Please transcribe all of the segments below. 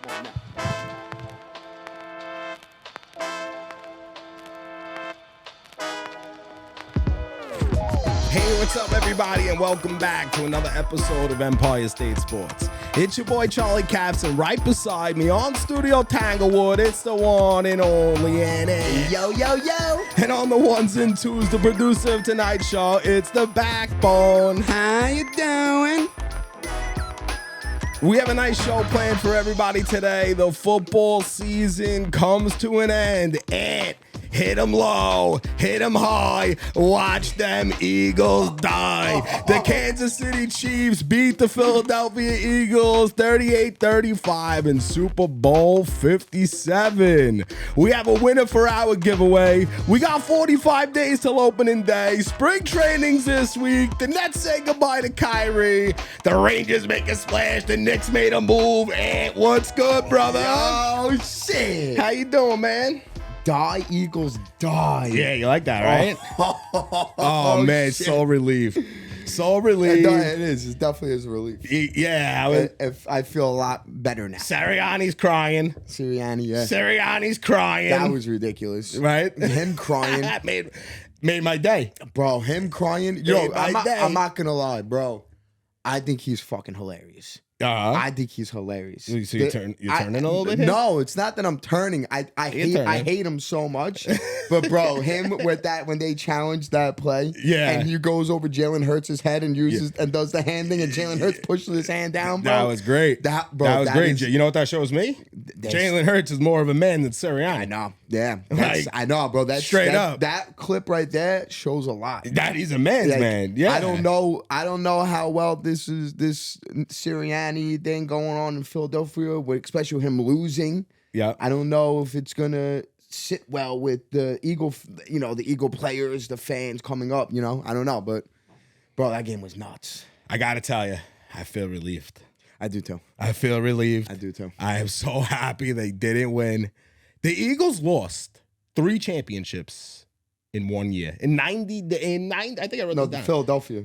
Well, no. Hey, what's up, everybody, and welcome back to another episode of Empire State Sports. It's your boy Charlie Caps, and right beside me on Studio Tanglewood, it's the one and only Annie. Yo, yo, yo. And on the ones and twos, the producer of tonight's show, it's the Backbone. How you doing? We have a nice show planned for everybody today. The football season comes to an end. And hit them low, hit them high, watch them Eagles die. The Kansas City Chiefs beat the Philadelphia Eagles 38-35 in Super Bowl 57. We have a winner for our giveaway. We got 45 days till opening day. Spring training's this week. The Nets say goodbye to Kyrie. The Rangers make a splash. The Knicks made a move. And what's good, brother? Oh, shit. How you doing, man? Die, Eagles, die. Yeah, you like that, right? Oh, man, shit. so relief. So It relief. is. It definitely is a relief. Yeah. If I feel a lot better now. Sirianni's crying. Sirianni, yeah. Sirianni's crying. That was ridiculous. right. Him crying. That made my day. Bro, him crying. Yo, Day by day. I'm not going to lie, bro. I think he's fucking hilarious. I think he's hilarious. So you're turning a little bit here? No, it's not that I'm turning. I hate him so much. But bro, him with that when they challenge that play, Yeah. and he goes over Jalen Hurts' head and uses and does the hand thing, and Jalen Hurts pushes his hand down. Bro, That was great. That was that great. is- You know what that shows me? Jalen Hurts is more of a man than Sirianni. I know. Yeah, Like, I know, bro. That's straight up. That clip right there shows a lot. That he's a man's Like, man. Yeah. I don't know how well this Sirianni thing going on in Philadelphia, especially with him losing. Yeah. I don't know if it's gonna sit well with the the Eagle players, the fans coming up. I don't know, but bro, that game was nuts. I got to tell you, I feel relieved. I do too. I feel relieved. I do too. I am so happy they didn't win. The Eagles lost 3 championships in 1 year. In 90, I think I wrote No, this down. Philadelphia.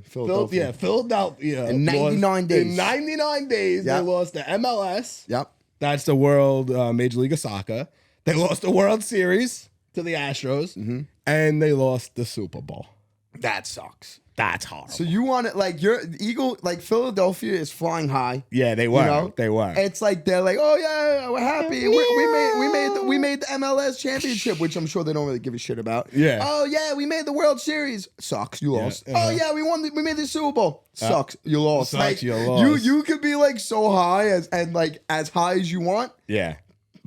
Philadelphia. In 99 days. In 99 days, Yep. they lost the MLS. Yep. That's the World Major League of Soccer. They lost the World Series to the Astros. Mm-hmm. And they lost the Super Bowl. That sucks. That's horrible. So you want it like your Eagle, like Philadelphia is flying high. Yeah, they were. You know? They were. It's like they're like, oh yeah, we're happy. We made the MLS championship, which I'm sure they don't really give a shit about. Yeah. Oh yeah, we made the World Series. Sucks. You lost. Oh yeah, we made the Super Bowl. Sucks. You lost. Sucks, Like, you lost. You could be like so high as high as you want, Yeah.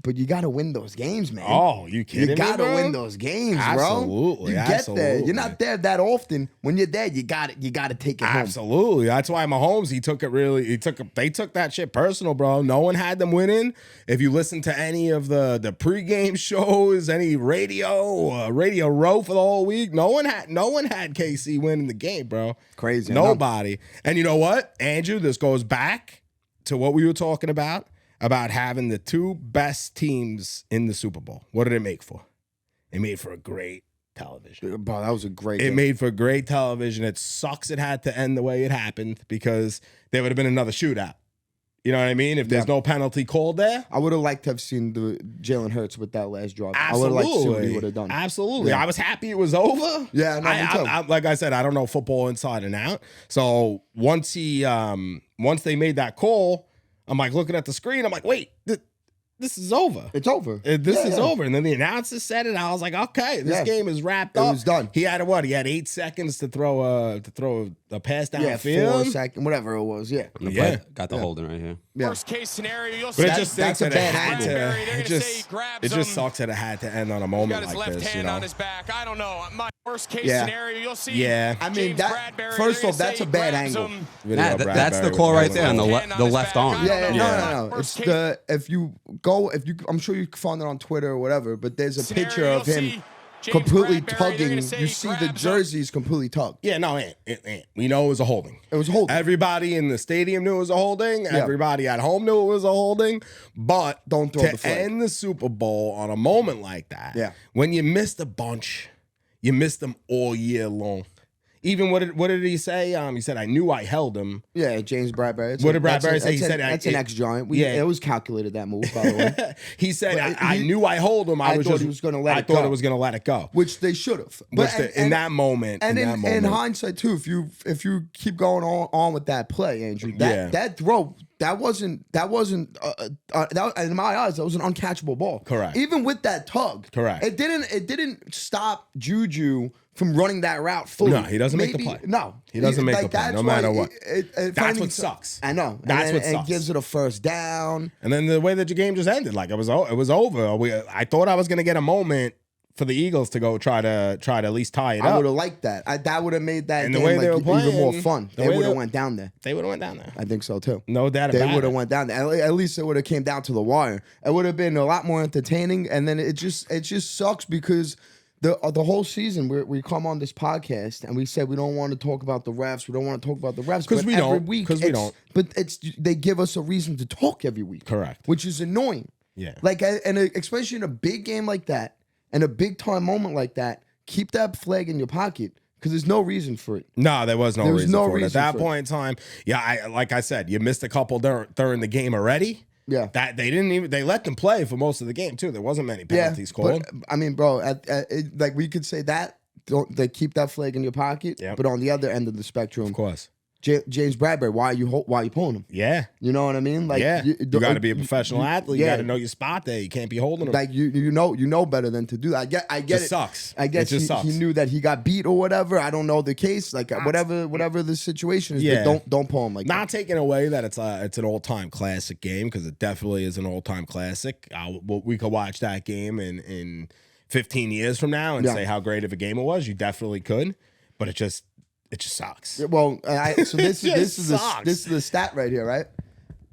but you got to win those games, man. Oh, you kidding me, You got to bro? win those games, Absolutely, bro. You get there. absolutely. You're not there that often. When you're there, you got to take it home. Absolutely. That's why Mahomes, they took that shit personal, bro. No one had them winning. If you listen to any of the pregame shows, any radio row for the whole week, no one had KC winning the game, bro. Crazy. I know. Nobody. And you know what, Andrew, this goes back to what we were talking about having the 2 best teams in the Super Bowl. What did it make for? It made for a great television. Bro, that was a great It game. made for great television. It sucks it had to end the way it happened because there would have been another shootout. You know what I mean? If there's Yeah. no penalty called there. I would have liked to have seen the Jalen Hurts with that last drop. I would have liked to see what he would have done. Absolutely. Yeah. I was happy it was over. Yeah, no, me too. Like I said, I don't know football inside and out. So once they made that call, I'm like looking at the screen. I'm like, wait, this is over. It's over. This is over. And then the announcer said it. I was like, okay, this Yeah. game is wrapped It up. was done. He had He had 8 seconds to throw a pass Yeah, downfield. 4 seconds, whatever it was. Yeah. Yeah. Got the holding right here. Yeah. Worst case scenario, you'll But see it That- just that's stinks a that it bad had angle. to. They're It gonna just say he grabs it just him. sucks that it had to end on a got moment his like left this. hand You know. on his back. I don't know. My worst case Yeah. scenario, you'll see. Yeah. I mean, James that- Bradbury, first they're off, gonna that's say a he bad grabs angle. him. Video That's Bradbury the was call right going there on on. the left arm. Yeah, don't no. know. It's Worst I'm sure you can find it on Twitter or whatever, but there's a Scenario, picture of you'll him see James completely Bradbury, they're tugging. gonna say You he see the grabs him. jerseys completely tugged. Yeah, no, Ant. We know it was a holding. It was a holding. Everybody in the stadium knew it was a holding. Yeah. Everybody at home knew it was a holding. But Don't throw to the flag. end the Super Bowl on a moment like that, Yeah. when you missed a bunch, you missed them all year long. Even what did he say? He said, "I knew I held him." Yeah, James Bradbury. What did Bradbury say? He said that's an ex-giant. Yeah. It was calculated, that move, by the way. He said, But I knew I hold him. I thought he was gonna let I it thought go. it was going to let it go. Which they should have. In that moment, in hindsight too, if you keep going on with that play, Andrew, that throw that wasn't that, in my eyes, that was an uncatchable ball. Correct. Even with that tug. Correct. It didn't stop Juju from running that route fully. No, he doesn't make the play. No, He doesn't make the play, that's no matter why what. That's what sucks. I know. That's what it sucks. gives it a first down. And then the way that your game just ended, like it was over. I thought I was going to get a moment for the Eagles to go try to at least tie it I up. would have liked that. That would have made that And the game way they were even more playing, fun. the They way would they- have went down there. They would have went down there. I think so too. No doubt about it. They would have went down there. At least it would have came down to the wire. It would have been a lot more entertaining. And then it just sucks because the whole season we come on this podcast and we said we don't want to talk about the refs. We don't want to talk about the refs 'Cause but we every don't. week 'Cause we it's- don't. But they give us a reason to talk every week. Correct. Which is annoying. Yeah. Like and especially in a big game like that and a big time moment like that, keep that flag in your pocket because there's no reason for it. No, there was no There was reason no for it. At reason that for it. point in time, like I said, you missed a couple during the game already. Yeah. That they let them play for most of the game too. There wasn't many penalties called. But, I mean, bro, like we could say that they keep that flag in your pocket, Yep. but on the other end of the spectrum, Of course. James Bradbury, why are you pulling him? Yeah. You know what I mean? Like, Yeah. You got to be a professional athlete. You yeah. got to know your spot there. You can't be holding them. Like you know better than to do that. I get Just it. sucks. I guess It just sucks. he knew that he got beat or whatever. I don't know the case. Like whatever the situation is. Yeah. But don't pull him like Not taking away that it's an all-time classic game because it definitely is an all-time classic. We could watch that game in 15 years from now and Yeah. say how great of a game it was. You definitely could, but it just sucks. that. Well, so this just is sucks. this is the stat right here, right?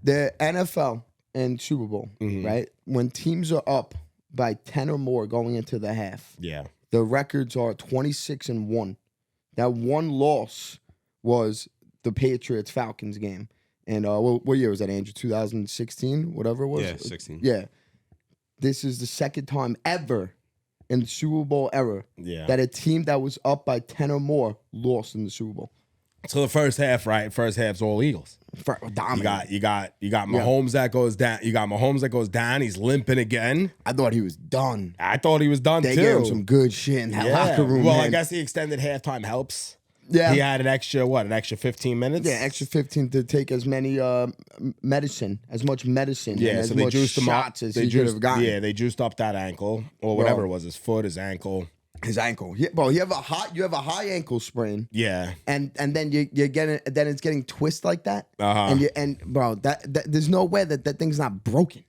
The NFL and Super Bowl, Mm-hmm. right? When teams are up by 10 or more going into the half, Yeah. the records are 26-1. That one loss was the Patriots Falcons game. And what year was that, Andrew? 2016, whatever it was. Yeah, 16. Yeah. This is the second time ever in the Super Bowl era Yeah. that a team that was up by 10 or more lost in the Super Bowl. So the first half, right? First half's all Eagles. Dominant. You got Mahomes that goes down. You got Mahomes that goes down. He's limping again. I thought he was done. I thought he was done They too. gave him some good shit in that Yeah. locker room. Well, man. I guess the extended halftime helps. Yeah. He had an extra 15 minutes. Yeah, extra 15 to take as many as much medicine, Yeah, and as so they much juiced him up. shots as They he could juiced- have gotten. Yeah, they juiced up that ankle or whatever it was, his foot, his ankle. His ankle. Bro, you have a high ankle sprain, Yeah. and then you're getting it's getting twist like that, Uh-huh. and bro, that there's no way that thing's not broken.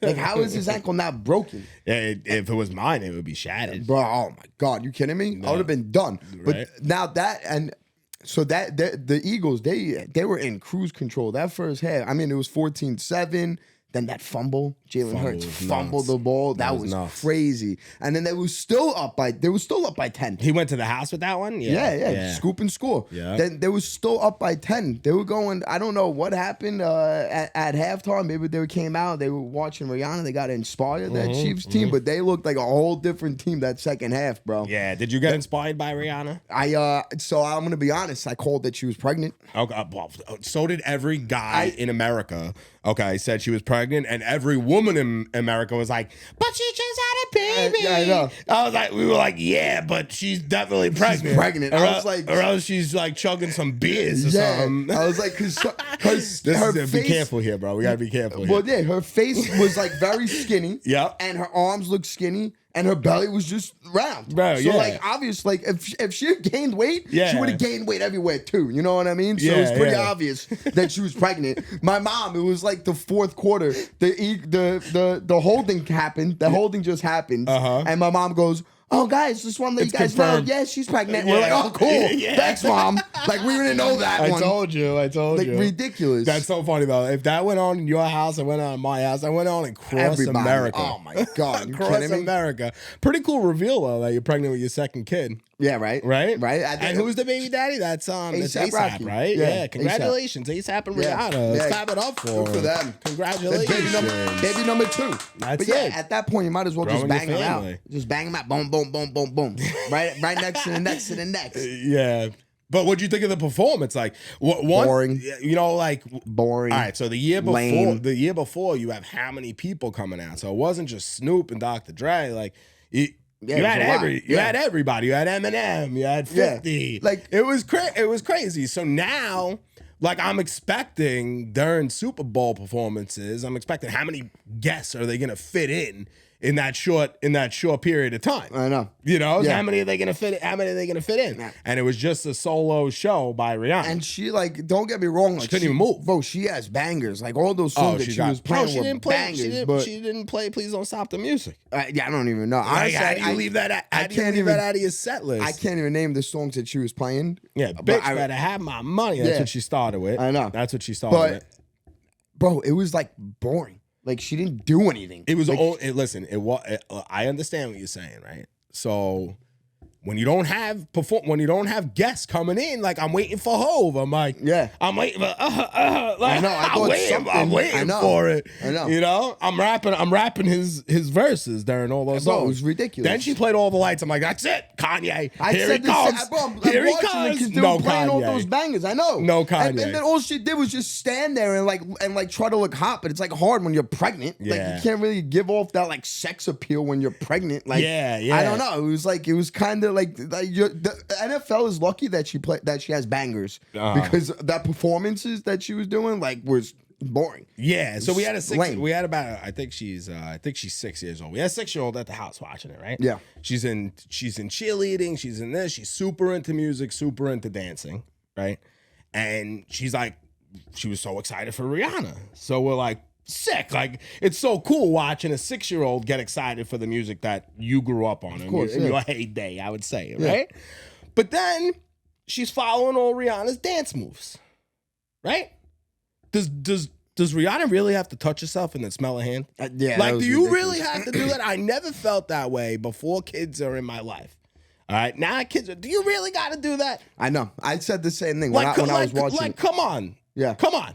Like, how is his ankle not broken, If it was mine, it would be shattered. bro? Oh my god, you kidding me? I would have been done. But Right. now that and. So the Eagles, they were in cruise control that first half. I mean, it was 14-7. Then that fumble, Jalen Hurts was fumbled nuts. the ball. That was was nuts. crazy. And then they were still up by 10. He went to the house with that one? Yeah. Scoop and score. Yeah. Then they were still up by 10. They were going, I don't know what happened at halftime. Maybe they came out, they were watching Rihanna. They got inspired, that Chiefs team, but they looked like a whole different team that second half, bro. Yeah. Did you get inspired by Rihanna? So I'm going to be honest. I called that she was pregnant. Okay, well, so did every guy in America. Okay, said she was pregnant, and every woman in America was like, "But she just had a baby." Yeah, I know. We were like, "Yeah, but she's definitely pregnant." pregnant. I was like- or else she's like chugging some beers or something. I was like, because Be careful here, bro. We gotta be careful. Well, Here. yeah, her face was like very skinny. Yep. And her arms looked skinny. And her belly was just round. Bro, so yeah. like obvious, like if she had gained weight, Yeah. she would have gained weight everywhere too. You know what I mean? So it was pretty Yeah. obvious that she was pregnant. My mom, it was like the fourth quarter. The holding happened. The holding just happened. Uh-huh. And my mom goes, "Oh, guys, just want to let you It's guys confirmed. know. Yeah, she's pregnant." We're like, Yeah. "Oh, cool. Yeah. Thanks, mom." Like we didn't know that I one. told you. Like ridiculous. That's so funny though. If that went on in your house, it went on in my house. I went on across Everybody. America. Oh my god, you Across kidding me? America. Pretty cool reveal though that you're pregnant with your second kid. Yeah, right. Right? Right. And who's the baby daddy? That's it's A$AP ASAP, Rocky. right? Yeah, Yeah. Congratulations, ASAP and Yeah. Rihanna. Let's Yeah. clap it up for Good for them. Congratulations. Baby number 2. That's but yeah, it. at that point, you might as well just Growing your bang them out. family. Just bang them out. Boom, boom, boom, boom, boom, boom. Right next to the next to the next. Yeah. But what'd you think of the performance? Like, one, Boring. you know, like, Boring. all right, so the year Lame. before, you have how many people coming out? So it wasn't just Snoop and Dr. Dre. Like, you Yeah, it was had a lot. you had everybody. You had Eminem. You had 50. Yeah. Like, it was crazy. So now, like, I'm expecting during Super Bowl performances, I'm expecting how many guests are they gonna fit in that short period of time? I know. You know, Yeah. how many are they gonna fit? How many are they gonna fit in? Yeah. And it was just a solo show by Rihanna. And she, like, don't get me wrong, like, couldn't even move. Bro, she has bangers. Like, all those songs that she was playing were bangers. She didn't play Please Don't Stop the Music. Yeah, I don't even know. Like, Honestly, how do you leave that? How do you leave that out of your set list? I can't even name the songs that she was playing. Yeah, But bitch better have my money. That's Yeah. what she started with. I know. That's what she started But, with. bro, it was, like, boring. Like, she didn't do anything. It was like, listen. I understand what you're saying, right? So when you don't have guests coming in, like I'm waiting for Hove. I'm like, Yeah. I'm waiting for like, I know, I I'm thought waiting, something- I'm waiting I know. for it. I know. You know, I'm rapping his verses during all those Bro, it songs. was ridiculous. Then she played all the lights. I'm like, that's it, Kanye. I Here said he comes. this, bro, I'm Here he watching it comes. 'cause they No were playing all Kanye. those bangers. I know. No And Kanye. then all she did was just stand there and like try to look hot, but it's like hard when you're pregnant. Yeah. Like you can't really give off that like sex appeal when you're pregnant. Like Yeah. I don't know. It was kind of like the NFL is lucky that she has bangers because that performances that she was doing like was boring. Yeah, so we had a Lame. we had about I think she's 6 years old. We had a 6-year-old at the house watching it, right? Yeah. She's in cheerleading, she's in this, she's super into music, super into dancing, right? And she was so excited for Rihanna. So we're like, sick. Like it's so cool watching a 6-year-old get excited for the music that you grew up on in course, your yeah. heyday, I would say, right? But then she's following all Rihanna's dance moves, right? Does Rihanna really have to touch herself and then smell her hand? Yeah, Like, that was do you ridiculous. really have to do that? I never felt that way before kids are in my life. All right, now kids are. Do you really got to do that? I know. I said the same thing when I was watching. Like, come on. Yeah. Come on.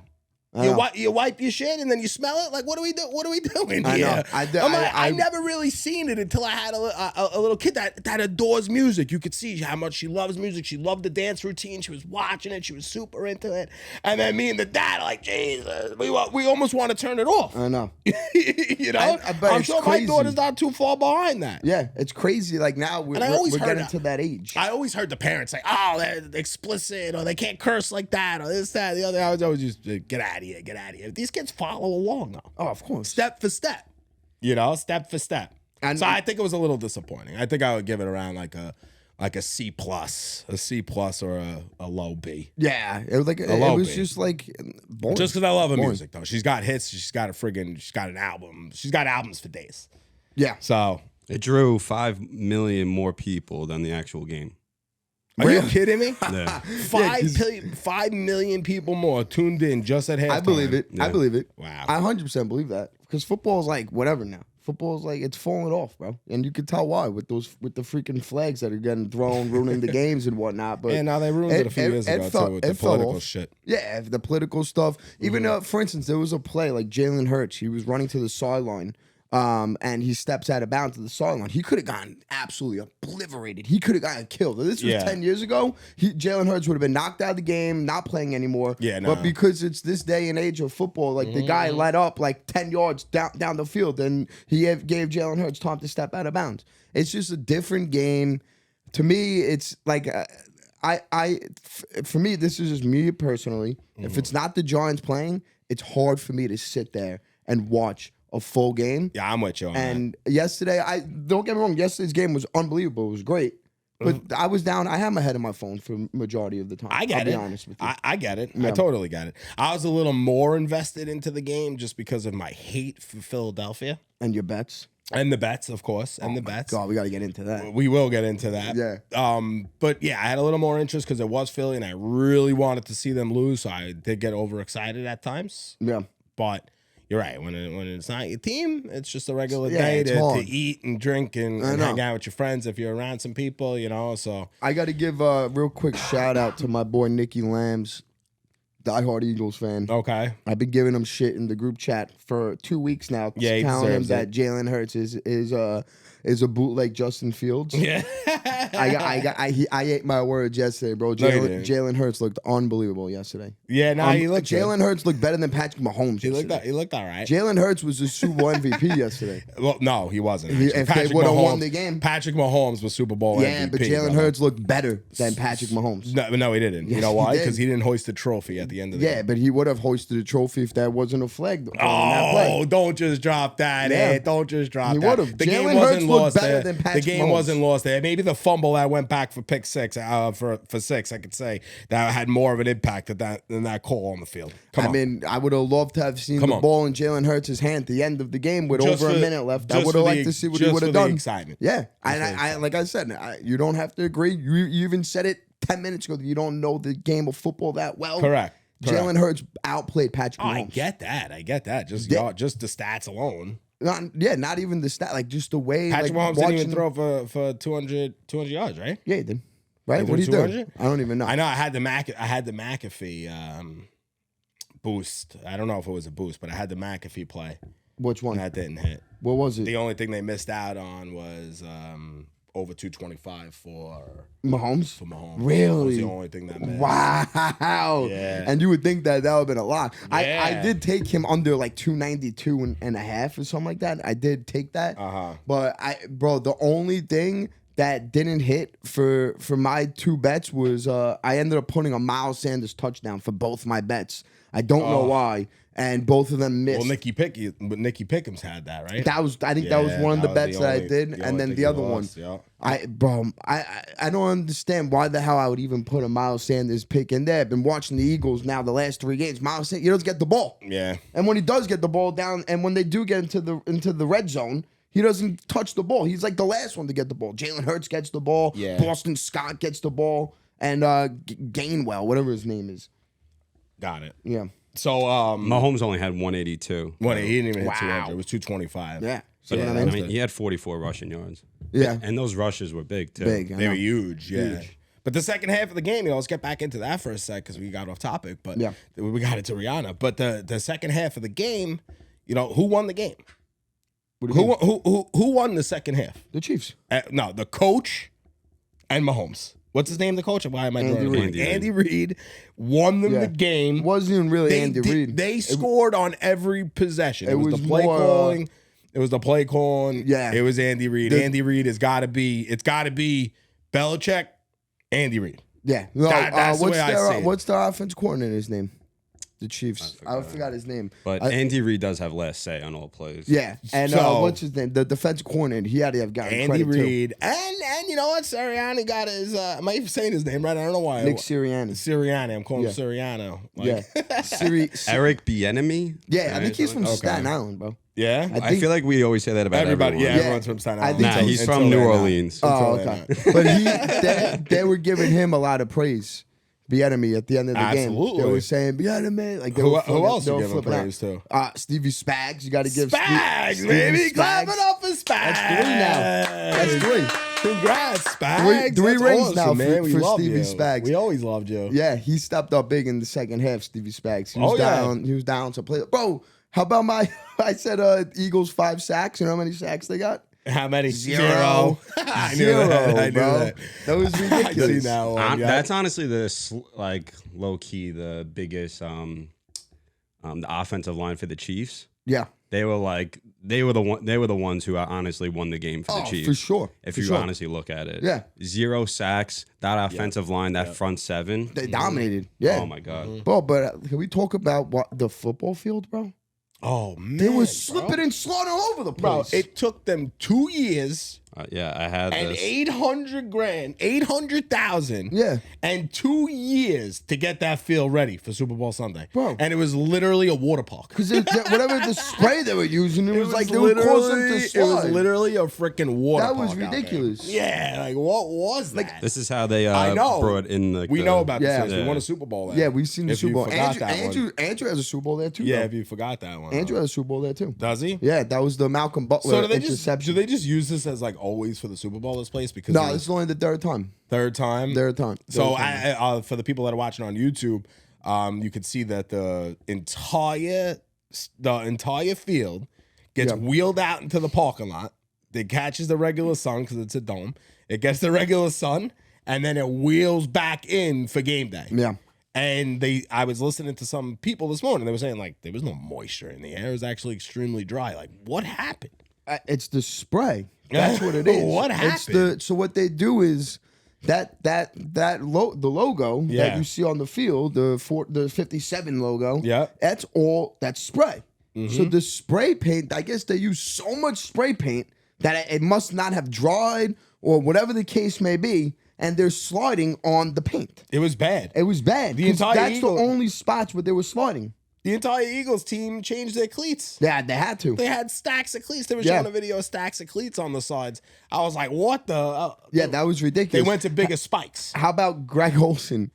I know. You wipe your shit and then you smell it. Like, what are we doing I know. here? I never really seen it until I had a little kid that adores music. You could see how much she loves music. She loved the dance routine. She was watching it. She was super into it. And then me and the dad are like, Jesus, we almost want to turn it off. I know. You know, but I'm it's sure crazy. my daughter's not too far behind that. Yeah, it's crazy. Like now we're I always heard getting that. to that age. I always heard the parents say, "Oh, they're explicit, or they can't curse like that, or this, that, the other." I was always just get out of here, get out of here. These kids follow along though, Oh, of course. step for step. You know, step for step. And- So I think it was a little disappointing. I think I would give it around like a C plus, or a low B. Yeah, it was like it low was B. just like boring. Just because I love her Boring. music though. She's got hits. She's got an album. She's got albums for days. Yeah, So It drew 5 million more people than the actual game. are you Really? kidding me? Yeah. 5 million people more tuned in just at halftime. I believe it. I Yeah. believe it. Wow. I 100% believe that because football is like whatever now. Football is like it's falling off, bro, and you can tell why with the freaking flags that are getting thrown, ruining the games and whatnot. But And now they ruined it a few years ago too with the fell political off. shit. Yeah, the political stuff. Even for instance, there was a play like Jalen Hurts. He was running to the sideline, and he steps out of bounds to the sideline. He could have gotten absolutely obliterated. He could have gotten killed. If this was Yeah. 10 years ago, Jalen Hurts would have been knocked out of the game, not playing anymore. Yeah, no. But because it's this day and age of football, like the guy let up like 10 yards down the field, and gave Jalen Hurts time to step out of bounds. It's just a different game. To me, it's like for me, this is just me personally. If it's not the Giants playing, it's hard for me to sit there and watch a full game. Yeah, I'm with you on that. And yesterday, don't get me wrong, yesterday's game was unbelievable. It was great. But I was down. I had my head in my phone for majority of the time. I get I'll it. be honest with you. I get it. I Yeah. totally get it. I was a little more invested into the game just because of my hate for Philadelphia And your bets. and the bets, of course, and the bets. God, we got to get into that. We will get into that. Yeah. But yeah, I had a little more interest because it was Philly, and I really wanted to see them lose. So I did get overexcited at times. Yeah. But you're right. When it's not your team, it's just a regular Yeah, day it's to hard. eat and drink and I know. hang out with your friends if you're around some people, you know. So I got to give a real quick shout out to my boy Nicky Lambs, diehard Eagles fan. okay, I've been giving him shit in the group chat for 2 weeks now, Yeah, he telling him deserves that Jalen Hurts is is a bootleg Justin Fields. Yeah. I ate my words yesterday, bro. No, you didn't. Jalen Hurts looked unbelievable yesterday. Yeah, nah, he looked good. Jalen Hurts looked better than Patrick Mahomes. He looked yesterday. all right. Jalen Hurts was the Super Bowl MVP yesterday. Well, no, he wasn't. He- actually. if they Patrick would've Mahomes- won the game. Patrick Mahomes was Super Bowl Yeah, MVP. but Jalen brother. Hurts looked better than Patrick Mahomes. No, he didn't. You Yes, know he why? did. Because he didn't hoist the trophy at the end of the Yeah, game. but he would have hoisted a trophy if that wasn't a flag. Oh, don't just drop that. Yeah. Don't just drop He that. would've. The Jalen game Hurts wasn't looked lost better there. than The Patrick game Mahomes. wasn't lost there. Maybe the fumble that went back for pick six, for six, I could say that had more of an impact than that call on the field. Come I on. mean, I would have loved to have seen Come the on. ball in Jalen Hurts' hand at the end of the game with Just over for- a minute left. I just would have for liked the- to see what just he would for have the done. excitement. Yeah, and for the I like I said, you don't have to agree. You even said it 10 minutes ago that you don't know the game of football that well. Correct. Jalen Hurts outplayed Patrick Oh, Mahomes. I get that. Just the stats alone. Not even the stat, like just the way. Patrick like, Mahomes didn't even watching- throw for 200 yards, right? Yeah, he did. Right? He What threw do you do? 200? I don't even know. I know I had the McAfee boost. I don't know if it was a boost, but I had the McAfee play, Which and one? that didn't hit. What was it? The only thing they missed out on was over 225 for Mahomes? Mahomes. That was Really? the only thing that missed. Wow. Yeah. And you would think that would have been a lot. I Yeah. did take him under like 292 and a half or something like that. I did take that. Uh-huh. But the only thing that didn't hit for my two bets was I ended up putting a Miles Sanders touchdown for both my bets. I don't know why. And both of them missed. Well, Nicky Pickham's had that, right? I think that was Yeah, one of the that was bets the that I only- did, the and only then thing the he other one. lost, yeah. I don't understand why the hell I would even put a Miles Sanders pick in there. I've been watching the Eagles now the last 3 games. Miles Sanders, he doesn't get the ball, Yeah. and when he does get the ball down, and when they do get into the red zone, he doesn't touch the ball. He's like the last one to get the ball. Jalen Hurts gets the ball. Yeah. Boston Scott gets the ball, and Gainwell, whatever his name is. Got it. Yeah, So Mahomes only had 182. he didn't even hit Wow. 200. It was 225. yeah. So, See what yeah, I I mean? mean, he had 44 rushing yards. Yeah. And those rushes were big, too. Big. I They know. were huge, yeah. Huge. But the second half of the game, let's get back into that for a sec because we got off topic. But Yeah. we got it to Rihanna. But the second half of the game, who won the game? What do you mean? Who won the second half? The Chiefs. No, the coach and Mahomes. What's his name? The coach? Why am I Andy drawing a Reid. blank? Andy Reid won them Yeah. the game. Wasn't even really Andy Reid. They scored on every possession. It was was the play more, calling. It was the play calling. Yeah. It was Andy Reid. Andy Reid has got to be. It's got to be Belichick. Andy Reid. Yeah. No, That's the way I see it. what's their offense coordinator's name? The Chiefs. I forgot his name. But Andy Reid does have last say on all plays. Yeah. And So- what's his name? The defense coordinator. He had to have gotten Andy credit too. Reid. And you know what? Sirianni got his. Am I even saying his name right? I don't know why. Nick Sirianni. Sirianni. I'm calling Yeah. him Sirianno. Yeah. Eric Bieniemy? Yeah, I think he's from Okay. Staten Island, bro. Yeah. I feel like we always say that about Everybody. Yeah. everyone. Everyone's from Staten I Island. think Nah, so. he's Until from New they're not. Orleans. Oh, they're okay. But they were giving him a lot of praise. Bieniemy at the end of the game. Absolutely. They were saying Bieniemy. Like they Who were else they you were giving flipping praise to? Stevie Spags. You got to give Spags, Stevie baby. Spags. Clap it up for Spags. That's 3 now. That's 3. Congrats, Spags. Three That's rings awesome, now man. for We love Stevie you. Spags. We always loved you. Yeah, he stepped up big in the second half, Stevie Spags. He was Oh, yeah. down. He was down to play. Bro, how about I said Eagles 5 sacks. You know how many sacks they got? How many? 0. I knew Zero, that. I knew bro. that. That was I ridiculous. see that one. Yeah. That's honestly low key the biggest the offensive line for the Chiefs. Yeah. They were the ones who honestly won the game for the Chiefs. for sure. If For you sure. honestly look at it. Yeah. 0 sacks, that offensive line, that front seven. They dominated. Yeah. Oh my God. Bro, but can we talk about the football field, bro? Oh man, They were slipping and sliding all over the bro. place. It took them 2 years Yeah, I had and this. 800 grand, 800,000. Yeah. And 2 years to get that field ready for Super Bowl Sunday. Bro. And it was literally a water park. Because whatever the spray they were using, it was like they would cause them to slide. It was literally a freaking water That park. was out there. ridiculous. Yeah, like what was that? This is how they I know. brought in the. We know about Yeah. this. We Yeah. won a Super Bowl there. Yeah, we've seen the If Super you Bowl. forgot that one. Andrew has a Super Bowl there too. Yeah, though. if you forgot that one. Andrew has a Super Bowl there too. Does he? Yeah, that was the Malcolm Butler So do they interception. just use this as like always for the Super Bowl? This place because No, it was this is only the third time. third time. Third time. So Third time. for the people that are watching on YouTube, you could see that the entire field gets Yeah. wheeled out into the parking lot. It catches the regular sun because it's a dome. It gets the regular sun, and then it wheels back in for game day. Yeah. And I was listening to some people this morning. They were saying like there was no moisture in the air. It was actually extremely dry. Like what happened? It's the spray. That's what it is. What happened? So what they do is the logo that Yeah. you see on the field, the 57 logo. Yeah. That's spray. So the spray paint, I guess they use so much spray paint that it must not have dried or whatever the case may be, and they're sliding on the paint. It was bad. It was bad. The 'cause entire that's Eagle- the only spots where they were sliding. The entire Eagles team changed their cleats. Yeah, they had to. They had stacks of cleats. They were Yeah. showing a video of stacks of cleats on the sides. I was like, what the? Yeah, that was They ridiculous. went to bigger spikes. How about Greg Olson?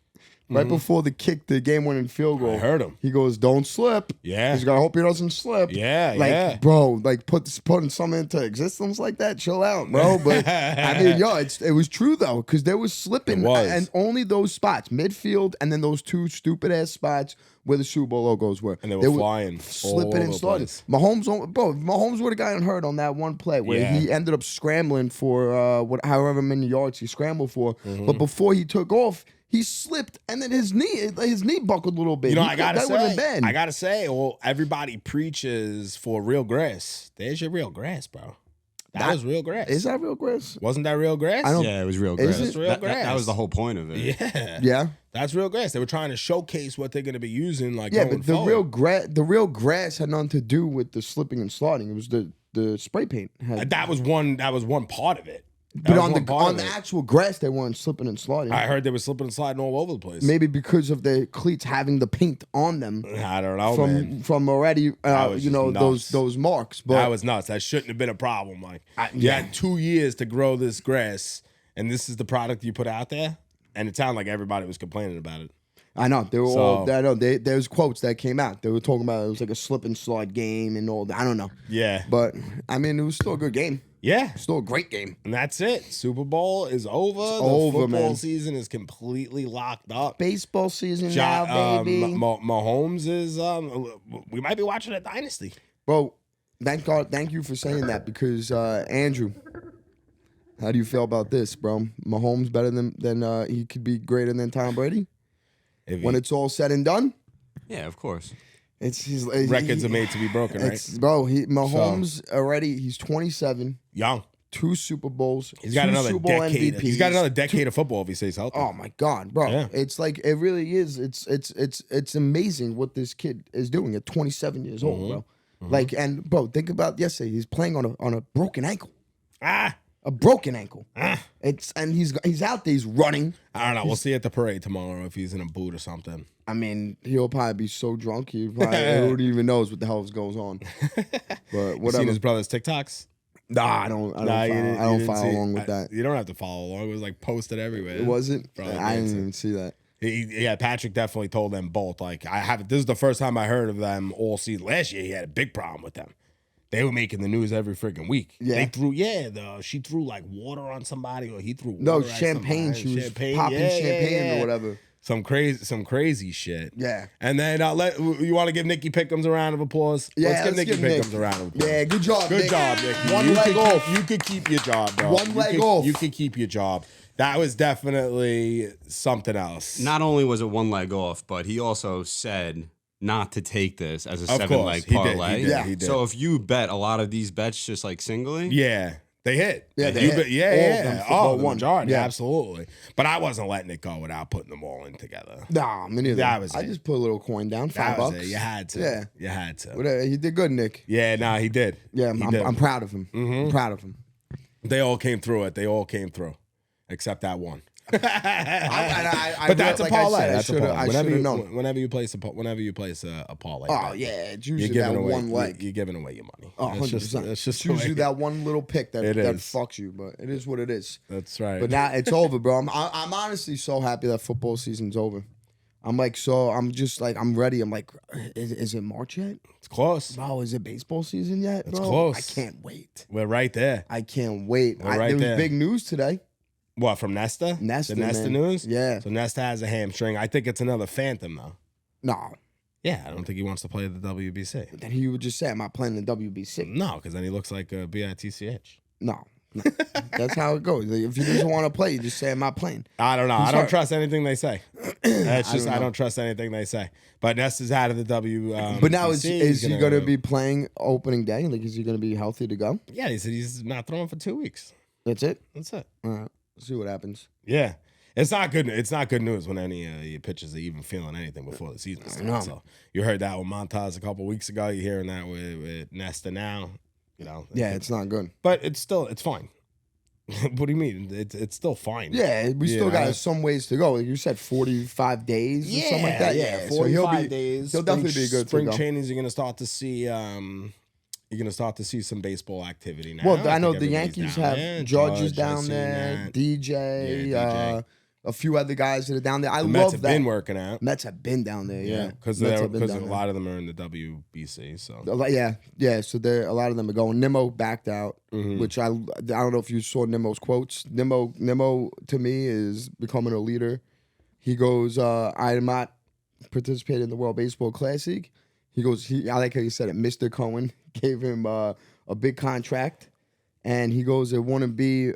Right before the kick, the game-winning field goal. I heard him. He goes, "Don't slip." Yeah. He's gotta hope he doesn't slip. Yeah, like, yeah. bro, like putting something into existence like that. Chill out, bro. But I mean, yo, it was true though, because there was slipping, It was. and only those spots, midfield, and then those two stupid ass spots where the Super Bowl logos were, And they were flying all slipping over and the sliding. place. Mahomes would have gotten hurt on that one play where Yeah. he ended up scrambling for however many yards he scrambled for, Mm-hmm. but before he took off. He slipped, and then his knee buckled a little bit. You know, He I could- gotta that would have say, been. well, everybody preaches for real grass. There's your real grass, bro. That was real grass. Is that real grass? Wasn't that real grass? I don't- Yeah, it was real Is grass. it? Real That grass. was the whole point of it. Yeah. Yeah, That's real grass. They were trying to showcase what they're going to be using. Like, yeah, going but the forward. real grass had nothing to do with the slipping and sliding. It was the spray paint. That was one part of it. That But was on one part on of the it. actual grass, they weren't slipping and sliding. I heard they were slipping and sliding all over the place. Maybe because of the cleats having the paint on them I don't know, man. from already, That was you know, just nuts. those marks. But That was nuts. That shouldn't have been a problem. Like, you yeah. had 2 years to grow this grass, and this is the product you put out there. And it sounded like everybody was complaining about it. I know they were So- all. I know there's quotes that came out. They were talking about it was like a slip and slide game and all that. I don't know, Yeah. but I mean, it was still a good game. Yeah. Still a great game. And that's it. Super Bowl is over. The over, football man. season is completely locked up. Baseball season Ja- now, baby. Mahomes is. We might be watching a dynasty. Bro, thank God, thank you for saying that because Andrew, how do you feel about this, bro? Mahomes better than he could be greater than Tom Brady If when it's all said and done. Yeah, of course. It's his records are made to be broken, right? Bro, Mahomes already. He's 27, Young. 2 Super Bowls. He's got 2 another Super Bowl decade. MVPs. He's got another decade of football if he stays healthy. Oh my God, bro! Yeah. It's like it really is. It's amazing what this kid is doing at 27 years old, bro. Like, and bro, think about yesterday. He's playing on a broken ankle. Ah. A broken ankle. He's out there. He's running. I don't know. We'll see at the parade tomorrow if he's in a boot or something. I mean, he'll probably be so drunk he probably who even knows what the hell goes on. But You seen whatever. his brother's TikToks? Nah, I don't. Nah, you didn't- I you don't didn't follow see- along with that. You don't have to follow along. It was like posted everywhere. Was it? Probably I didn't so. even see that. Yeah, Patrick definitely told them both. Like, I haven't. This is the first time I heard of them all season. Last year, he had a big problem with them. They were making the news every freaking week. Yeah. They threw. She threw like water on somebody, or he threw. No, water at champagne. somebody. She was popping champagne or whatever. Some crazy shit. Yeah. And then you want to give Nikki Pickums a round of applause? Yeah, let's give Nikki Nick. Pickums a round of applause. Yeah, good job. Good Nick. job, Nikki. One You leg could off. You could keep your job, bro. One leg off. You could keep your job. That was definitely something else. Not only was it one leg off, but he also said not to take this as a Of course, 7-leg he did, parlay. he did, Yeah. he did. So if you bet a lot of these bets just like singly, Yeah, they hit. Yeah, they You hit. bet- yeah, All of yeah. them for Oh, but the one. majority, Yeah. absolutely. But I wasn't letting it go without putting them all in together. Nah, me neither. That was I it. just put a little coin down, That $5. was it. You had to. Yeah. You had to. Whatever. He did good, Nick. Yeah, nah, he did. Yeah, He did. I'm proud of him. I'm proud of him. They all came through it. They all came through, except that one. But But that's a like parlay. I said, That's a I parlay. should have known. Whenever you place a parlay. Oh bet, yeah, it's you're usually giving that away one leg. You're giving away your money. Oh, That's 100%. That's just It's the way usually it that one little pick that It that is. fucks you, but it is what it is. That's right. But now it's over, bro. I'm honestly so happy that football season's over. I'm just like I'm ready. I'm like, is it March yet? it's close. Bro, is it baseball season yet? It's bro? close. I can't wait. We're right there. I can't wait. We're right there was there. big news today. What, from Nesta? Nesta, The Nesta man. news? Yeah. So Nesta has a hamstring. I think it's another phantom, though. No, Yeah, I don't think he wants to play the WBC. then he would just say, "I'm not playing the WBC." No, because then he looks like a BITCH. No. That's how it goes. If he doesn't want to play, you just say I'm not playing. I don't know. I He's don't hurt. trust anything they say. That's just don't I know. don't trust anything they say. But Ness is out of the W. But now is BC. he going to be playing opening day? Like, is he going to be healthy to go? Yeah, he said he's not throwing for 2 weeks. That's it. That's it. All right. See what happens. Yeah. It's not good. It's not good news when any your pitchers are even feeling anything before the season starts. So you heard that with Montaz a couple weeks ago. You're hearing that with Nesta now. You know. Yeah, it's not good. But it's fine. What do you mean? It's still fine. Yeah, we still Yeah. got some ways to go. Like you said, 45 days or something like that. Yeah, so 45 days. He'll definitely be good Spring to go. trainings. You're gonna start to see. You're gonna start to see some baseball activity now. Well, I know think the everybody's Yankees down have there. Judge is I've down seen there, that. DJ, Yeah, DJ. a few other guys that are down there. I The Mets love have that. been working out. Mets have been down there, yeah. because Mets have been a down there. lot of them are in the WBC. So Yeah. So a lot of them are going. Nimmo backed out, Mm-hmm. which I don't know if you saw Nimmo's quotes. Nimmo to me is becoming a leader. He goes, I'm not participating in the World Baseball Classic. He goes, I like how he said it. Mr. Cohen gave him a big contract, and he goes, it wouldn't be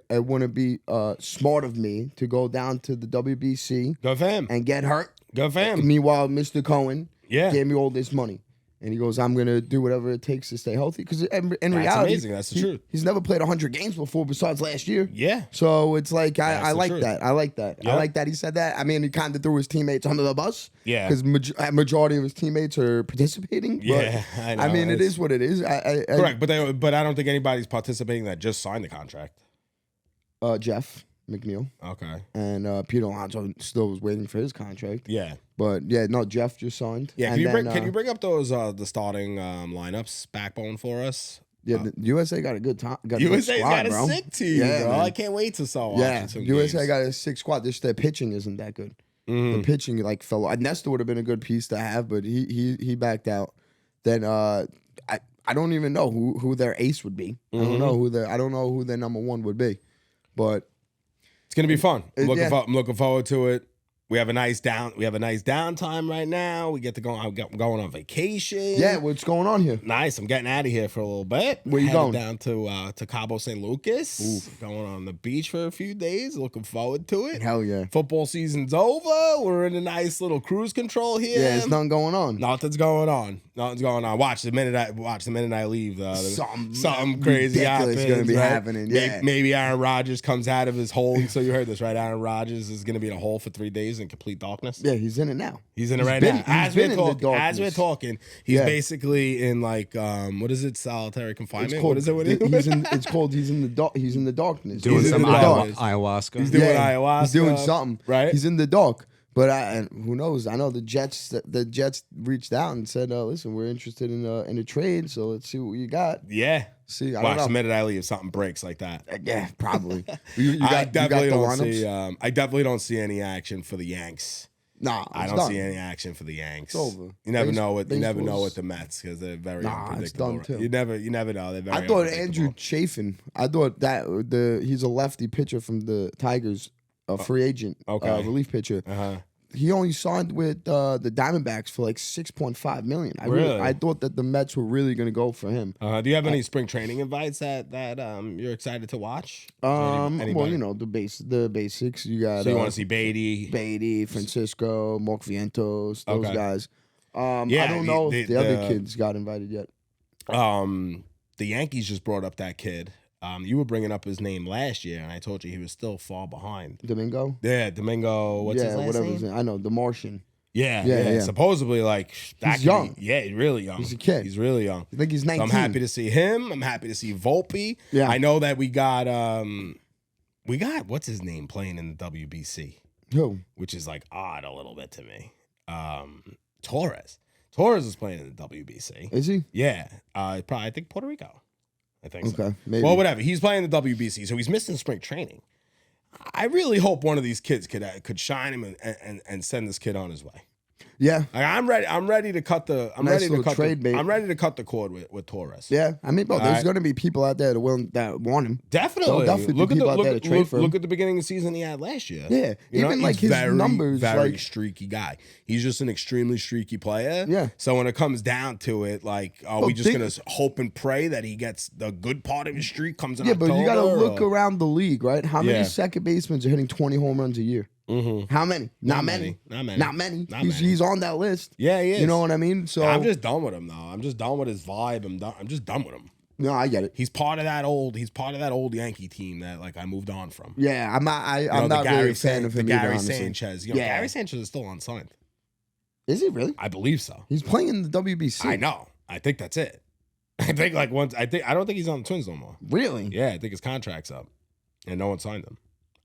smart of me to go down to the WBC go for him. and get hurt. Go for him. Meanwhile, Mr. Cohen Yeah. gave me all this money. And he goes, I'm going to do whatever it takes to stay healthy. Because in reality, amazing. That's the truth. He's never played 100 games before besides last year. Yeah. So it's like, I the like truth. that. I like that. Yep. I like that he said that. I mean, he kind of threw his teammates under the bus. Yeah. Because majority of his teammates are participating. But, Yeah, I know. mean, it It's- is what it is. Correct, but I don't think anybody's participating that just signed the contract. Jeff McNeil Okay. and Pete Alonso still was waiting for his contract. Yeah. But yeah, no, Jeff just signed. Yeah. And Can you bring up those the starting lineups backbone for us? Yeah, the USA got a good time. Got a good USA's squad, got a bro. sick team, Yeah, bro. man. I can't wait to start Yeah, watching some USA games. got a sick squad. Just their pitching isn't that good. Mm-hmm. The pitching like fell. Nesta would have been a good piece to have, but he backed out. Then I don't even know who their ace would be. I Mm-hmm. don't know who their number one would be. But It's gonna be fun. I'm Yeah. I'm looking forward to it. We have a nice downtime right now. We get to go. I'm going on vacation. yeah, what's going on here? Nice. I'm getting out of here for a little bit. Where you Headed going? down to Cabo San Lucas. Going on the beach for a few days. Looking forward to it. Hell yeah. Football season's over. We're in a nice little cruise control here. Yeah, it's nothing going on. Nothing's going on. Nothing's going on. Watch the minute I leave. Something crazy ridiculous happens. gonna be right? happening, yeah. Maybe Aaron Rodgers comes out of his hole. So you heard this, right? Aaron Rodgers is going to be in a hole for 3 days in complete darkness. Yeah, he's in it now. He's in it right been- now. he's As been we're in the talking, darkness. he's Yeah. basically in like what is it? Solitary It's confinement. called, What is it? What it's called he's in the dark. He's in the darkness. Doing He's in some the dark. ayahuasca. He's doing ayahuasca. He's doing something. right? He's in the dark. But and who knows? I know the Jets reached out and said, "Listen, we're interested in a trade. So let's see what you got." Yeah. See, I Watch the don't know. minute I leave, something breaks like that. Yeah, probably. You I got definitely the don't lineups? see. I definitely don't see any action for the Yanks. Nah, I it's don't done. see any action for the Yanks. It's over. You never Base- know what baseball's- the Mets because they're very Nah, it's unpredictable. done too. You never know. They're very I thought unpredictable. Andrew Chafin. I thought that he's a lefty pitcher from the Tigers, a free agent, okay. relief pitcher. Uh-huh. He only signed with the Diamondbacks for like $6.5 million. Really? I thought that the Mets were really going to go for him. Do you have any spring training invites that you're excited to watch? Well, Anybody? you know the basics. You got So you want to see Beatty? Beatty, Francisco, Mark Vientos, those Okay. guys. Yeah, I don't know if the other the- kids got invited yet. The Yankees just brought up that kid. You were bringing up his name last year, and I told you he was still far behind. Domingo. Yeah, Domingo. What's his last whatever name? his name. I know the Martian. Yeah, Yeah, yeah, yeah. Supposedly, like that He's could young. Be, yeah, he's really young. He's a kid. He's really young. I think he's So 19. I'm happy to see him. I'm happy to see Volpe. Yeah. I know that we got what's his name playing in the WBC, Who? which is like odd a little bit to me. Torres. Torres is playing in the WBC. Is he? Yeah, probably I think Puerto Rico. I think so. Okay, maybe. Well, whatever. He's playing the WBC, so he's missing spring training. I really hope one of these kids could shine him and send this kid on his way. Yeah. Like, I'm ready to cut the. I'm Nice ready to little cut trade the. bait. I'm ready to cut the cord with Torres. Yeah. I mean, bro, there's Alright. going to be people out there that want him. Definitely. There'll definitely look be at the people out there to trade for him. look at the beginning of the season he had last year. Yeah. You know, Even, like, he's his numbers, very like- streaky guy. He's just an extremely streaky player. Yeah. So when it comes down to it, like, are Well, we just think- gonna hope and pray that he gets the good part of his streak comes in Yeah, October? but you got to look or- around the league, right? How many Yeah. second basemen are hitting 20 home runs a year? Mhm. How many? Not many. many. Not many. Not many. Not He's, many. he's on that list. Yeah, he is. You know what I mean? So I'm just done with him though. I'm just done with his vibe. I'm just done with him. no, I get it. He's part of that old. He's part of that old Yankee team that like I moved on from. Yeah, I'm not. You know, I'm the not really Gary a fan of him the either. Gary Honestly. Sanchez. You know, Yeah. Gary Sanchez is still unsigned. Is he really? I believe so. He's playing in the WBC. I know. I think that's it. I think like once. I don't think he's on the Twins no more. Really? Yeah, I think his contract's up, and no one signed him.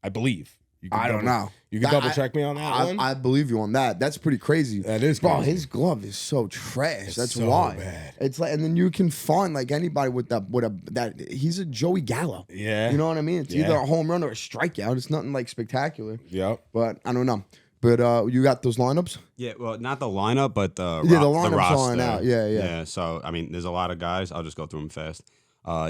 I believe. You can I don't double- know. You can That- double check me on that one. I believe you on that. That's pretty crazy. That is Bro, crazy. his glove is so trash. It's That's so why. bad. It's like, and then you can find like anybody with that. He's a Joey Gallo. Yeah. You know what I mean? It's Yeah. either a home run or a strikeout. It's nothing like spectacular. Yep. But I don't know. But you got those lineups? Yeah, well, not the lineup, but the Yeah, the ro- lineup's roster. on out. Yeah, yeah. Yeah, so I mean, there's a lot of guys. I'll just go through them fast.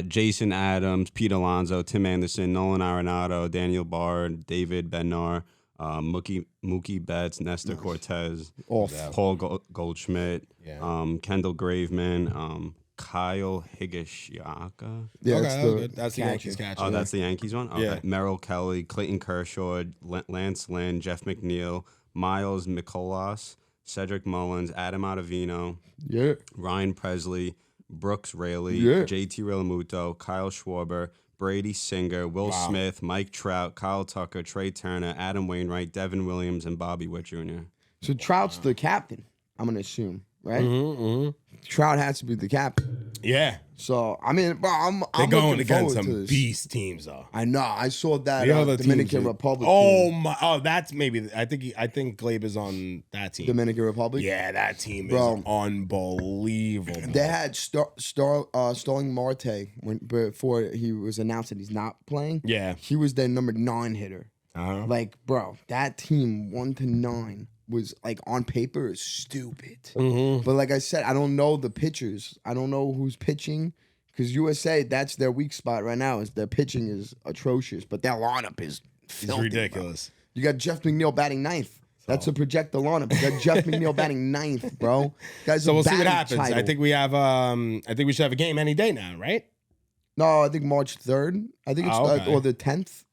Jason Adams, Pete Alonso, Tim Anderson, Nolan Arenado, Daniel Bard, David Bednar, Mookie Betts, Nestor Cortez, Off. Paul Goldschmidt, Yeah. Kendall Graveman, Kyle Higashioka. Yeah, okay, it's that's good. That's the catcher. Yankees catcher. Oh, that's the Yankees one? Okay. Yeah. Merrill Kelly, Clayton Kershaw, Lance Lynn, Jeff McNeil, Miles Mikolas, Cedric Mullins, Adam Ottavino, Yeah. Ryan Presley, Brooks Raley, Yeah. JT Realmuto, Kyle Schwarber, Brady Singer, Will Smith, Mike Trout, Kyle Tucker, Trey Turner, Adam Wainwright, Devin Williams, and Bobby Witt Jr. So Trout's the captain, I'm going to assume, right? Mm-hmm. Trout has to be the captain. Yeah. So, I mean, bro, I'm They're going looking against forward to some this. beast teams though. I know. I saw that The other Dominican teams, Republic Oh team. my! Oh, that's maybe. I think Glabe is on that team. Dominican Republic? Yeah, that team Bro. is unbelievable. They had Starling Marte before he was announced that he's not playing. Yeah. He was their number 9 hitter. Uh-huh. Like, bro, that team 1 to 9 was like on paper is stupid. Mm-hmm. But like I said, I don't know the pitchers. I don't know who's pitching because USA, that's their weak spot right now. Is their pitching is atrocious, but their lineup is It's filthy, ridiculous. bro. You got Jeff McNeil batting 9th. That's a projector lineup. You got Jeff McNeil batting 9th, bro. Guys, So a we'll see what batting happens. I title. think we have. I think we should have a game any day now, right? No, I think March 3rd. I think it's Oh, okay. or the 10th.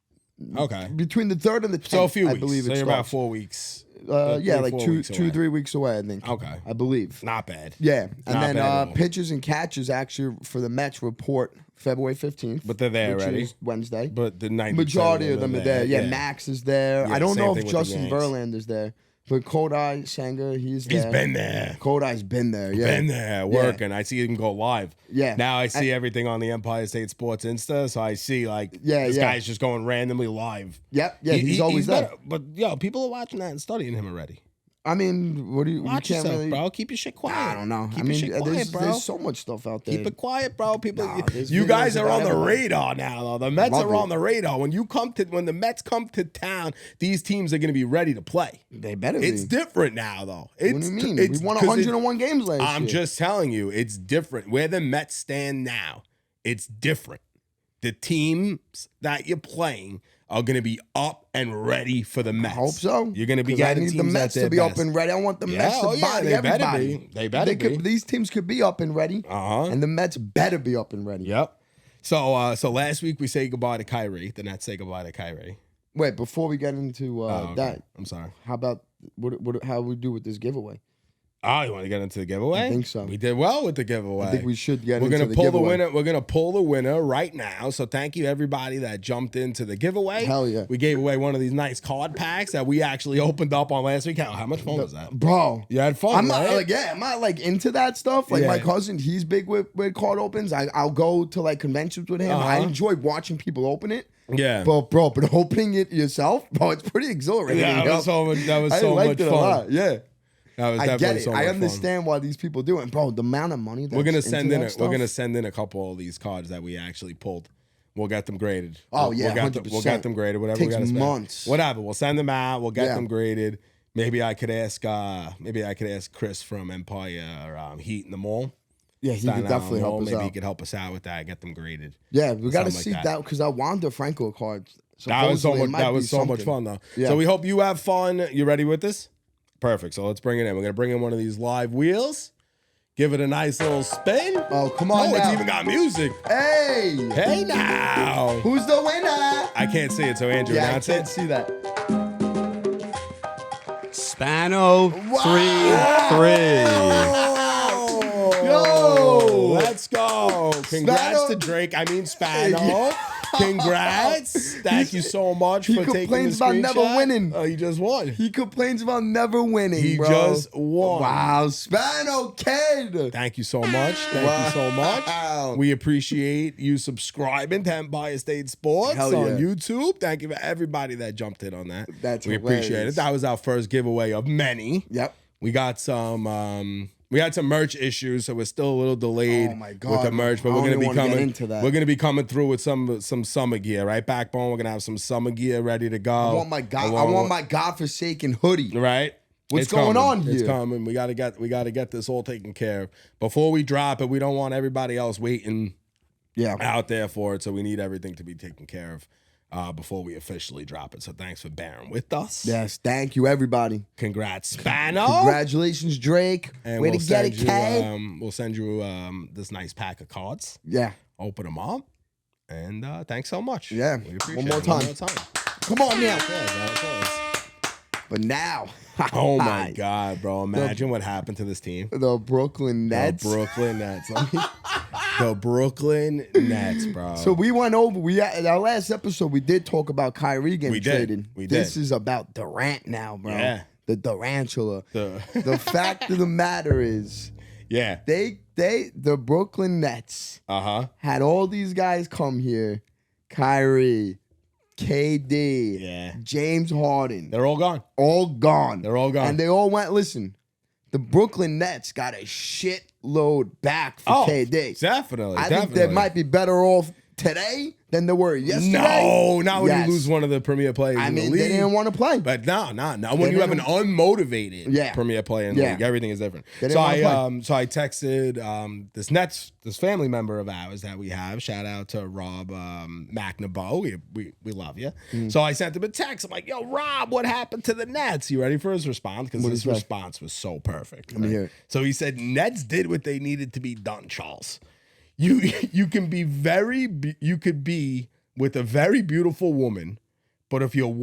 Okay. Between the 3rd and the 10th, So a few I weeks. believe so it you're about starts. 4 weeks. Yeah, 3, like 4 two, weeks away. 3 weeks away, I think. Okay. I believe. Not bad. Yeah, and Not then bad at all. pitchers and catchers actually for the Mets report February 15th. But they're there which already. is Wednesday. But the 90% Majority of them are there. Yeah, Yeah. Max is there. Yeah, I don't same know thing if with the Justin Yanks. Verlander's there, but Kodai Sanger, he's there. He's been there. Kodai's been there. Yeah, Been there working. I see him go live. Yeah. Now I see everything on the Empire State Sports Insta, so I see like Yeah, this yeah. guy's just going randomly live. Yep. Yeah, he's always there. better. But yo, people are watching that and studying him already. I mean, what do you? Watch you can't yourself, really. bro. Keep your shit quiet. I don't know. Keep I mean, your shit quiet, bro. there's so much stuff out there. Keep it quiet, bro. People, Nah, there's you guys videos are on about the everybody. radar now. Though the Mets Love are it. on the radar. When the Mets come to town, these teams are going to be ready to play. They better It's be. different now, though. What do you mean? We won 'cause 101 games last year. I'm just telling you, it's different. Where the Mets stand now, it's different. The teams that you're playing are going to be up and ready for the Mets. I hope so. You're going to be 'Cause I getting need teams the Mets at to their be best. up and ready. I want the Yeah, Mets to oh, yeah, body they better everybody. be. They better be. These teams could be up and ready, Uh-huh. and the Mets better be up and ready. Yep. So last week we say goodbye to Kyrie. The Nets say goodbye to Kyrie. Wait, before we get into Okay. that, I'm sorry. how about how we do with this giveaway? Oh, you want to get into the giveaway? I think so. We did well with the giveaway. I think we should get We're into gonna the pull the giveaway. winner. We're gonna pull the winner right now. So thank you everybody that jumped into the giveaway. Hell yeah. We gave away one of these nice card packs that we actually opened up on last week. How much fun was that? Bro, You had fun, I'm not right? like I'm not like into that stuff. Like my Yeah. cousin, he's big with card opens. I'll go to like conventions with him. I Uh-huh. enjoy watching people open it. Yeah. But opening it yourself, bro, it's pretty exhilarating. Yeah, yo. that was so much. That was I so liked much it fun. a lot. Yeah. That was I definitely get it. so much I fun. understand why these people do it, bro. The amount of money that's We're gonna into send in. that We're gonna stuff. send in a couple of these cards that we actually pulled. We'll get them graded. Oh, We'll yeah, get 100%. We'll get them graded. Whatever Takes we gotta spend. months. Whatever. We'll send them out. We'll get Yeah. them graded. Maybe I could ask Chris from Empire Heat in the Mall. Yeah, he Staten could definitely Island help Mall. us Maybe he out. could help us out with that. Get them graded. Yeah, we got to Something see like that because that Wander Franco card. That was so supposedly much. might That be was so much something. fun though. Yeah. So we hope you have fun. You ready with this? Perfect. So let's bring it in. We're gonna bring in one of these live wheels. Give it a nice little spin. Oh, come on it's now. even got music. Hey, Hey now. who's the winner? I can't see it, so Andrew, Yeah, I announce can't it. see that. Spano 3-3. Yo, let's go. Congrats Spano. to Drake. I mean Spano. Congrats. Thank you so much He for taking the complains about never screenshot. winning. Oh, he just won. He complains about never winning, He bro. just won. Wow, Spano Kid. Thank you so much. Thank you so much. Wow. We appreciate you subscribing to Empire State Sports Hell on yeah. YouTube. Thank you for everybody that jumped in on that. That's we appreciate hilarious. it. That was our first giveaway of many. Yep. We got some. We had some merch issues, so we're still a little delayed Oh my with God. the merch. But I we're don't gonna be even wanna get coming. into that. We're gonna be coming through with some summer gear, right? Backbone. We're gonna have some summer gear ready to go. I want my godforsaken hoodie. Right. What's It's going coming. on It's here? coming. We gotta get this all taken care of before we drop it. We don't want everybody else waiting Yeah. out there for it, so we need everything to be taken care of before we officially drop it. So thanks for bearing with us. Yes. Thank you, everybody. Congrats, Spano. Congratulations, Drake. And Way we'll to get it, send K. you. We'll send you this nice pack of cards. Yeah. Open them up, and thanks so much. Yeah. We appreciate One more it. One time. more time. Come on now. Yeah, that was- But now. Oh my God, bro! Imagine what happened to this team. The Brooklyn Nets. The Brooklyn Nets. The Brooklyn Nets, bro. So we went over. In our last episode, we did talk about Kyrie getting We did. traded. We This did. is about Durant now, bro. Yeah. The Durantula. The- The fact of the matter is, yeah. the Brooklyn Nets Uh-huh. had all these guys come here. Kyrie, KD, Yeah. James Harden, They're all gone. all gone. They're all gone. And they all went, listen, the Brooklyn Nets got a shitload back for KD. Definitely. I think they might be better off today than they were yesterday. No, not when Yes. you lose one of the premier players I in the mean, league. they didn't want to play. But no. When They you have an didn't- unmotivated Yeah. premier player in the Yeah. league, everything is different. They didn't So wanna I texted this family member of ours that we have. Shout out to Rob McNabo. We love you. Mm. So I sent him a text. I'm like, yo, Rob, what happened to the Nets? You ready for his response? Because What'd his he say? response was so perfect. Let me hear it. So he said, Nets did what they needed to be done, Charles. You can be you could be with a very beautiful woman, but if you're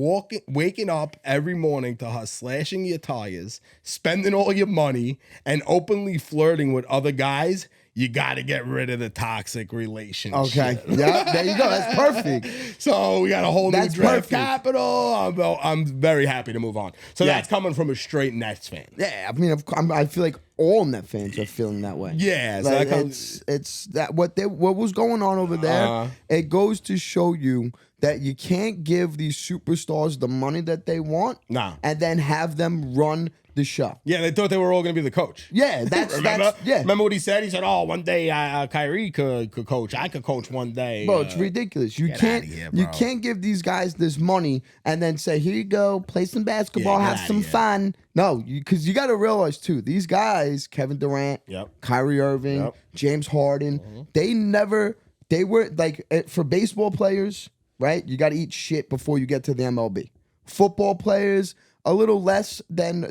waking up every morning to her slashing your tires, spending all your money, and openly flirting with other guys, you got to get rid of the toxic relationship. Okay. Yeah, there you go. That's perfect. So we got a whole new That's draft perfect. capital. I'm very happy to move on. So Yeah. that's coming from a straight Nets fan. Yeah, I mean, I feel like all Net fans are feeling that way. Yeah, so Like, that comes- it's that what was going on over there. Uh-huh. It goes to show you that you can't give these superstars the money that they want, Nah. and then have them run the show. Yeah, they thought they were all going to be the coach. Yeah, that's Remember? yeah. Remember what he said? He said, "Oh, one day Kyrie could coach. I could coach one day." Bro, it's ridiculous. You get can't outta here, you bro. can't give these guys this money and then say, "Here you go, play some basketball, Yeah, get have outta some here. fun." No, because you got to realize too, these guys, Kevin Durant, Yep. Kyrie Irving, Yep. James Harden, they were like for baseball players, right? You got to eat shit before you get to the MLB. Football players, a little less than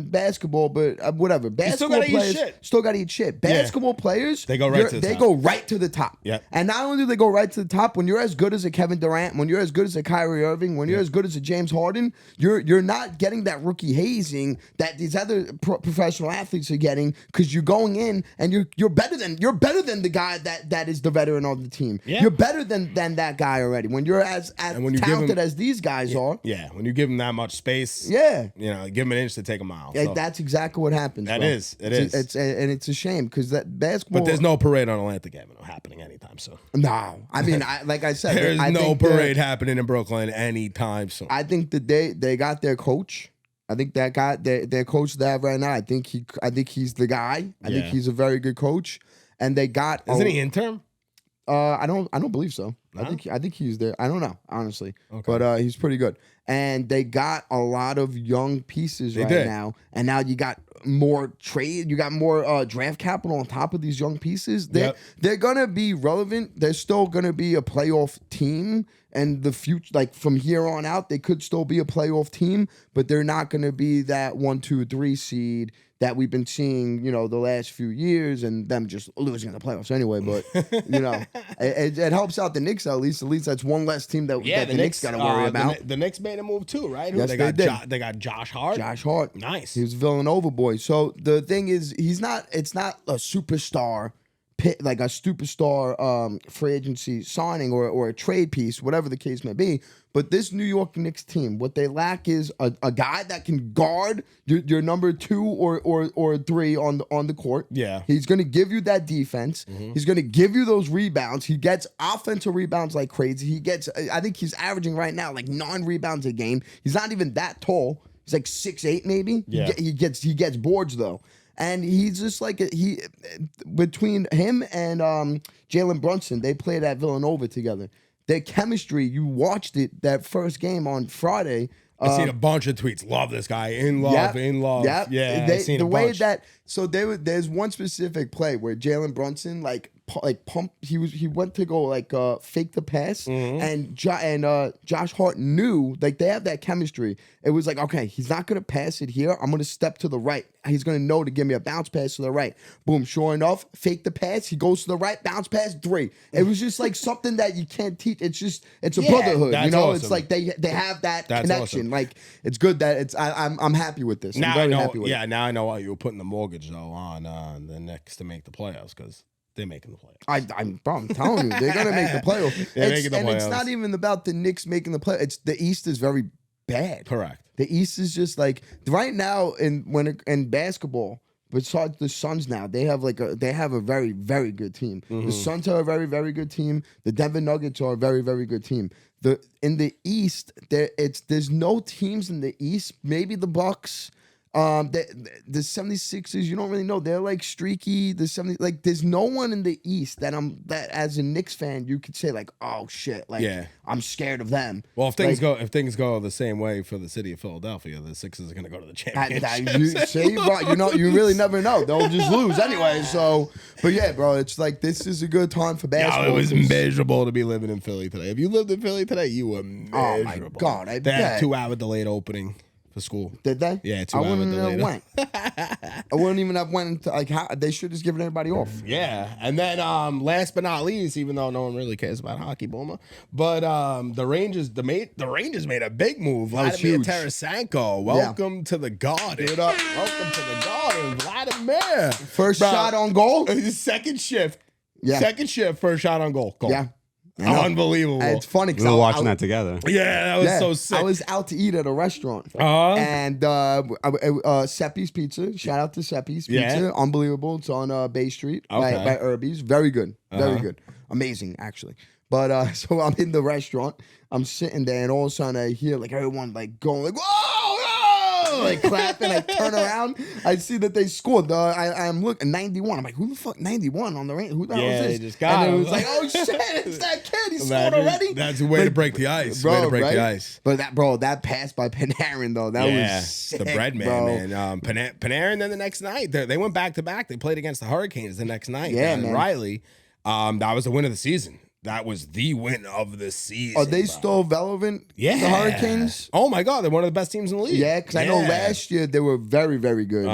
basketball, but whatever. still Basketball gotta eat players shit. still got to eat shit. Basketball players, They go right to the they top. go right to the top. Yep. And not only do they go right to the top, when you're as good as a Kevin Durant, when you're as good as a Kyrie Irving, when you're as good as a James Harden, you're not getting that rookie hazing that these other professional athletes are getting because you're going in and you're better than the guy that is the veteran on the team. Yeah. You're better than that guy already. When you're as when you give talented him- as these guys are, Yeah, when you give them that much space, yeah. give them an inch to take a mile. Yeah, So- that's exactly what happens. That bro. is. It It's- is. It's and it's a shame because that basketball. but there's no parade on Atlantic Avenue happening anytime soon. No, I mean, like I said, There's I no think that- parade happening in Brooklyn anytime soon. I think that they got their coach. I think that guy, their coach they have right now. I think he's the guy. I think Yeah. he's a very good coach. And they got Isn't he interim? I don't believe so. No? I think he's there. I don't know, honestly. Okay. But he's pretty good. And they got a lot of young pieces They right did. now. And now you got more trade, you got more draft capital on top of these young pieces. They're gonna be relevant. They're still gonna be a playoff team. And the future, like from here on out, they could still be a playoff team, but they're not gonna be that 1, 2, 3 seed that we've been seeing, the last few years, and them just losing in the playoffs anyway. But it helps out the Knicks at least. At least that's one less team that the Knicks got to worry about. The Knicks made a move too, right? Yes, they they got did. They got Josh Hart. Josh Hart, Nice. he was Villanova boy. So the thing is, it's not a superstar. Like a superstar free agency signing or a trade piece, whatever the case may be. But this New York Knicks team, what they lack is a guy that can guard your number 2 or 3 on the court. Yeah. He's going to give you that defense. He's going to give you those rebounds. He gets offensive rebounds like crazy. I think he's averaging right now like 9 rebounds a game. He's not even that tall. He's like 6'8" maybe. Yeah. He gets boards though. And he's just like between him and Jalen Brunson, they played at Villanova together. Their chemistry, you watched it that first game on Friday. I've seen a bunch of tweets. Love this guy. In love. Yep. Yeah, I've seen the a way bunch. there's one specific play where Jalen Brunson like pump. He went to go like fake the pass, and Josh Hart knew like they have that chemistry. It was like, okay, he's not gonna pass it here. I'm gonna step to the right. He's gonna know to give me a bounce pass to the right. Boom. Sure enough, fake the pass. He goes to the right, bounce pass 3. It was just like something that you can't teach. It's a brotherhood. that's It's awesome. like they have that That's connection. awesome. Like it's good that I'm happy with this. I'm Now I very know. happy with it. Yeah, now I know why you were putting the mortgage though on the Knicks to make the playoffs because they're making the playoffs. I'm telling you, they're gonna make the playoffs. They're making the and it's playoffs. not even about the Knicks making the play. It's the East is very bad. Correct. The East is just like right now in basketball. Besides the Suns now, they have a very, very good team. The Suns are a very, very good team. The Denver Nuggets are a very, very good team. In the East, there's no teams in the East. Maybe the Bucks. The 76ers, you don't really know. They're like streaky. There's no one in the East that as a Knicks fan you could say like, oh shit, like I'm scared of them. Well, if things go the same way for the city of Philadelphia, the Sixers are going to go to the championship. You really never know. They'll just lose anyway. So, but yeah, bro, it's like this is a good time for basketball. It was miserable to be living in Philly today. If you lived in Philly today, you were miserable. Oh my God, I they had bet. a 2-hour delayed opening for school. Did they? Yeah, 2 I hour wouldn't delay. have went. I wouldn't even have went into like how they should just given everybody off. Yeah, and then last but not least, even though no one really cares about hockey, Boomer, but the Rangers made a big move. That was Vladimir huge. Tarasenko, welcome to the Garden. Give it up. Welcome to the Garden, Vladimir. First Bro, shot on goal. Second shift. Yeah. Second shift. First shot on goal. Goal. Yeah. I know. Unbelievable. It's funny We because were watching that together. Yeah, that was so sick. I was out to eat at a restaurant. And Seppi's Pizza. Shout out to Seppi's Pizza. Yeah. Unbelievable. It's on Bay Street by Okay. Irby's. Very good. Very good. Amazing, actually. But so I'm in the restaurant. I'm sitting there, and all of a sudden I hear like everyone like going like, whoa, whoa, like clapping. I turn around. I see that they scored. I'm looking 91. I'm like, who the fuck 91 on the range? Who the hell is this? they just got and it him. was like, oh shit, it's that kid. He scored already. That's a way to break the ice. Way to break the ice. But that pass by Panarin though, that was sick, the bread bro. man. Panarin. Then the next night, they went back to back. They played against the Hurricanes the next night. Yeah, and man. Riley. That was the win of the season. That was the win of the season. Are they bro. still relevant? Yeah, The Hurricanes? Oh my God, they're one of the best teams in the league. Yeah, because I know last year they were very, very good.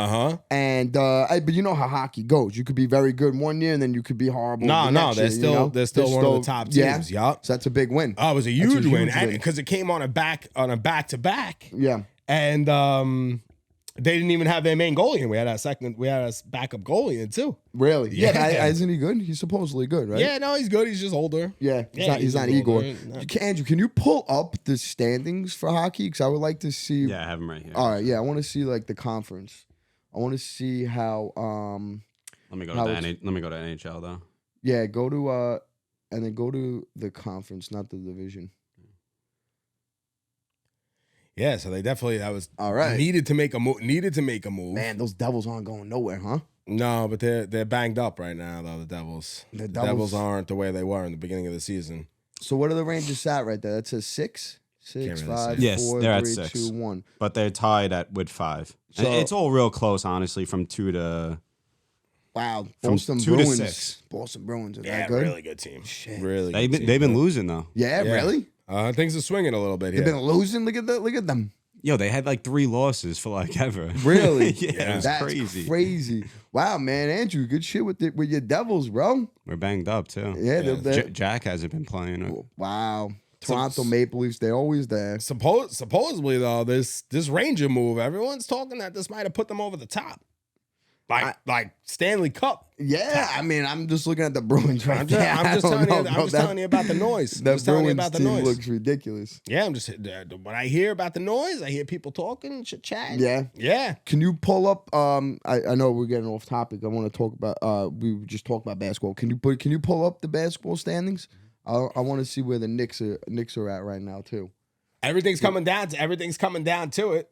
And but you know how hockey goes. You could be very good one year and then you could be horrible. No, the no, next they're year, still- you know? they're still one of the top teams, yup. So that's a big win. Oh, it was a That's huge win, win. because it came on a back to back. Yeah. And they didn't even have their main goalie in. We had a backup goalie in too. Really? Yeah. Isn't he good? He's supposedly good, right? Yeah, no, he's good. He's just older. Yeah, he's not just Igor. older. No. Andrew, can you pull up the standings for hockey? Because I would like to see. Yeah, I have him right here. All right, yeah, I want to see like the conference. I want to see how. Let me go how to it's- let me go to NHL though. Yeah, go to and then go to the conference, not the division. Yeah, so they definitely All right. needed to make a move. Man, those Devils aren't going nowhere, huh? No, but they're banged up right now, though, the Devils. The Devils Devils- aren't the way they were in the beginning of the season. So what are the Rangers at right there? That says 6, Can't really 5, say. Yes, 4, they're at 3, 6. 2, 1. But they're tied with 5. And So- it's all real close, honestly, from 2 to. Wow, From Boston 2 to Bruins. 6. Boston Bruins are Yeah, that good? really good team. Shit. Really They've good been, they've team. been losing though. Yeah, Yeah. really? Things are swinging a little bit here. They've been losing. Look at them. Yo, they had like 3 losses for like ever. Really? yeah, it was That's crazy. crazy. Wow, man, Andrew, good shit with your Devils, bro. We're banged up too. Yeah, they're Jack hasn't been playing. wow. Toronto Maple Leafs, they're always there. Supposedly, though, this Ranger move, everyone's talking that this might have put them over the top. Like Stanley Cup. Yeah, I mean, I'm just looking at the Bruins right I'm there. just I don't telling you. know, I'm bro. just telling you about the noise. I'm That just telling you Bruins about the team noise. looks ridiculous. Yeah, I'm just when I hear about the noise, I hear people talking, chatting. Yeah. Yeah. Can you pull up? I know we're getting off topic. I want to talk about. We just talked about basketball. Can you pull up the basketball standings? I want to see where the Knicks are at right now too. Everything's coming down to it.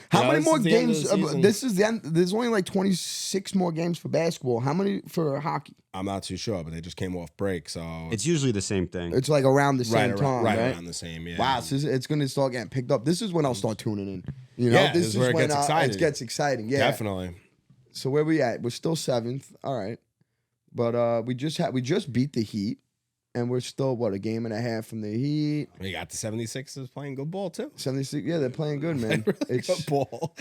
How You know, many this more is the end of games? the season. This is the end. There's only like 26 more games for basketball. How many for hockey? I'm not too sure, but they just came off break, so It's usually the same thing. It's like around the right, same time, right right? around the same. Yeah. Wow, so it's going to start getting picked up. This is when I'll start tuning in. You know, Yeah, this this is is where it when gets exciting. it gets exciting. Yeah, Definitely. So where we at? We're still 7th. All right, but we just beat the Heat, and we're still a game and a half from the Heat. We got the 76ers playing good ball too. 76. Yeah, they're playing good, man. Really good ball.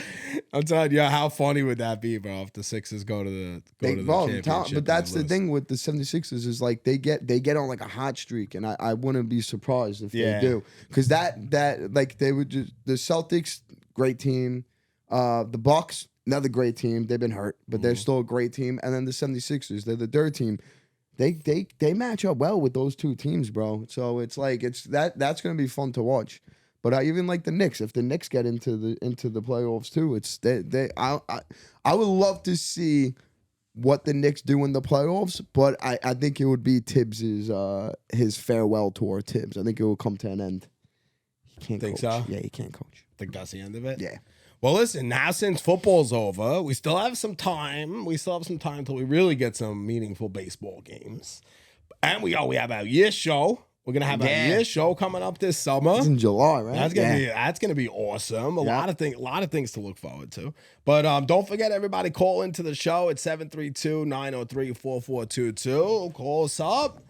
I'm telling you, how funny would that be, bro? If the Sixers go to the championship, but that's and the lose. thing with the 76ers is like they get on like a hot streak, and I wouldn't be surprised if Yeah. they do, because that like they would just the Celtics, great team, the Bucks, another great team. They've been hurt, but they're still a great team, and then the 76ers, they're the third team. They match up well with those two teams, bro. So it's like that's gonna be fun to watch. But I even like the Knicks. If the Knicks get into the playoffs too, I would love to see what the Knicks do in the playoffs. But I think it would be Tibbs's his farewell tour. Tibbs. I think it will come to an end. He can't Think coach. so? Yeah, he can't coach. think that's the end of it. Yeah. Well, listen, now since football's over, we still have some time. We still have some time until we really get some meaningful baseball games. And we have our year show. We're gonna have our year show coming up this summer. It's in July, right? That's gonna be awesome. A lot of things to look forward to. But don't forget, everybody, call into the show at 732-903-4422. Call us up.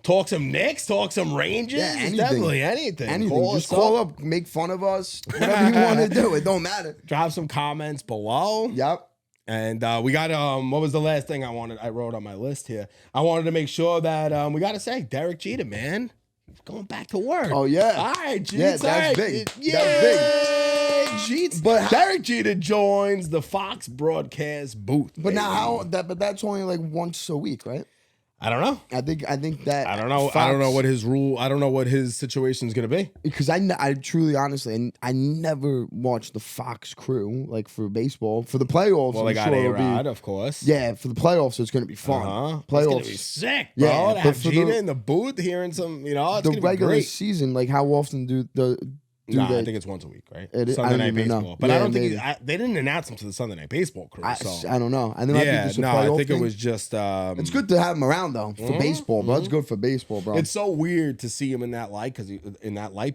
Talk some Knicks. Talk some Rangers. Yeah, anything. Definitely anything. Anything. Just call up, make fun of us, whatever you want to do. It don't matter. Drop some comments below. Yep. And we got what was the last thing I wrote on my list here? I wanted to make sure that we got to say Derek Jeter, man, he's going back to work. Oh yeah. All right, Jeter. Yeah, that's big. Yeah, That's Jeter. But Derek Jeter joins the Fox broadcast booth. But now baby. but that's only like once a week, right? I don't know. I think that I don't know. I don't know what his rule. I don't know what his situation is going to be. because I truly honestly I never watched the Fox crew like for baseball for the playoffs. Well, I'm they got sure A it'll Rod, be, of course. yeah, for the playoffs it's gonna be fun. It's Playoffs, gonna be sick, bro. Yeah, to but have for Jeter the- in the booth, hearing some, it's the gonna be regular great. season. Like how often do I they? think it's once a week, right? It is- I Sunday don't Night even know. Baseball. But Yeah, I don't think maybe. they didn't announce him to the Sunday Night Baseball crew. I So don't know. I think might be yeah, just a no, I playoff think thing. it was just. It's good to have him around though for baseball, bro. It's good for baseball, bro. It's so weird to see him in that light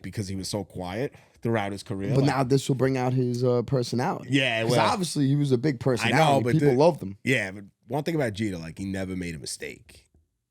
because he was so quiet throughout his career. but Like, now this will bring out his personality. yeah, Because well, obviously he was a big I personality. know, but People loved him. Yeah, but one thing about Jeter, like he never made a mistake.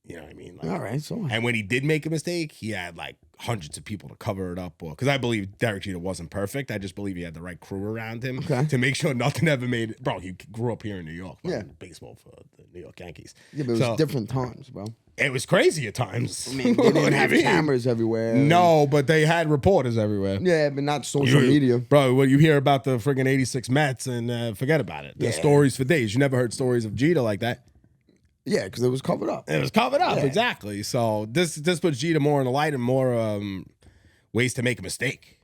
You know what I mean? Like, All right, so and when he did make a mistake, he had like hundreds of people to cover it up. Because I believe Derek Jeter wasn't perfect. I just believe he had the right crew around him Okay. to make sure nothing ever made it. Bro, he grew up here in New York. Yeah. Playing baseball for the New York Yankees. yeah, but it was So, different times, bro. It was crazy at times. I mean, they What do didn't you have mean? cameras everywhere. No, but they had reporters everywhere. Yeah, but not social media. Bro, when you hear about the friggin' 86 Mets and forget about it. There's Yeah. stories for days. You never heard stories of Jeter like that. Yeah, because it was covered up. It was covered up, Yeah. exactly. So this puts Jeter more in the light and more ways to make a mistake.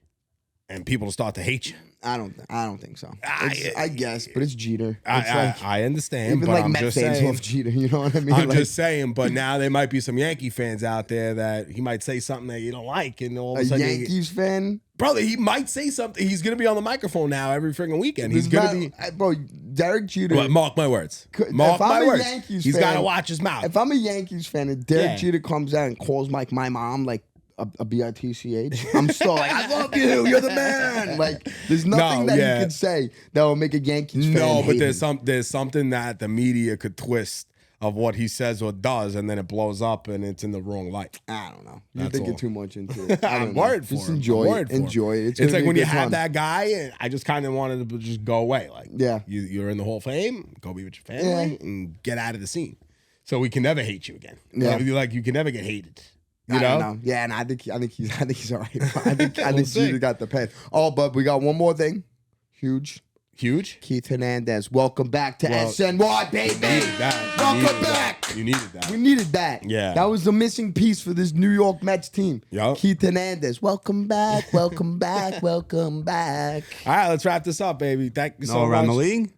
and people will start to hate you. I don't think so. I guess, but it's Jeter. It's I understand, even but like I'm Met just fans saying. love Jeter. You know what I mean? I'm Like, just saying, but now there might be some Yankee fans out there that he might say something that you don't like, and all of a a sudden, Yankees fan. brother, he might say something. He's gonna be on the microphone now every freaking weekend. He's gonna be. bro. Derek Jeter. Well, mark my words. Could- Mark if I'm my a words. Yankees He's fan- got to watch his mouth. If I'm a Yankees fan and Derek Yeah. Jeter comes out and calls like my mom like a bitch, I'm still like, I love you, you're the man. Like, there's nothing that yeah. he could say that will make a Yankees fan. No, but hate there's him. there's something that the media could twist of what he says or does, and then it blows up and it's in the wrong light. I don't know. You're That's thinking all. too much into it. I I'm don't know. worried for Just him. enjoy I'm worried it. for him. Enjoy it. It's gonna like be when a you good have time. that guy, and I just kind of wanted to just go away. Like, Yeah. you're in the Hall of Fame, go be with your family, and get out of the scene. So we can never hate you again. Yeah. Like you can never get hated. You I know? don't know. Yeah, and I think he's all right. I think We'll see. Jeter got the pen. Oh, but we got one more thing. Huge. Huge. Keith Hernandez. Welcome back to Well, SNY, baby. That. You Welcome needed back. that. You needed that. We needed that. Yeah. That was the missing piece for this New York Mets team. Yup. Keith Hernandez. Welcome back. Welcome back. Welcome back. All right, let's wrap this up, baby. Thank you so No, around much. the league.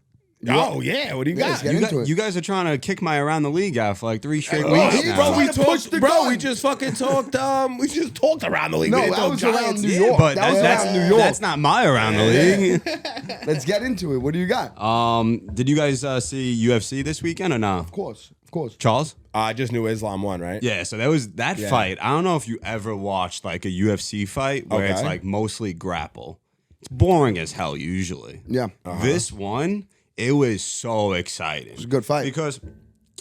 Oh yeah, what do you Yeah, got? let's get You, into it. you guys are trying to kick my around the league out for like 3 straight Oh, weeks he- now. bro, we Trying to push talked. the Bro, gun. we just fucking talked. We just talked around the league. No, We didn't that talk was around Giants. New Yeah, York. but That was that's around New York. That's not my around the league. Let's get into it. What do you got? Did you guys see UFC this weekend or not? Of course. Of course. Charles? I just knew Islam won, right? Yeah, so there was that Yeah. fight. I don't know if you ever watched like a UFC fight where it's Okay. like mostly grapple. It's boring as hell usually. Yeah. This one, it was so exciting. It's a good fight. because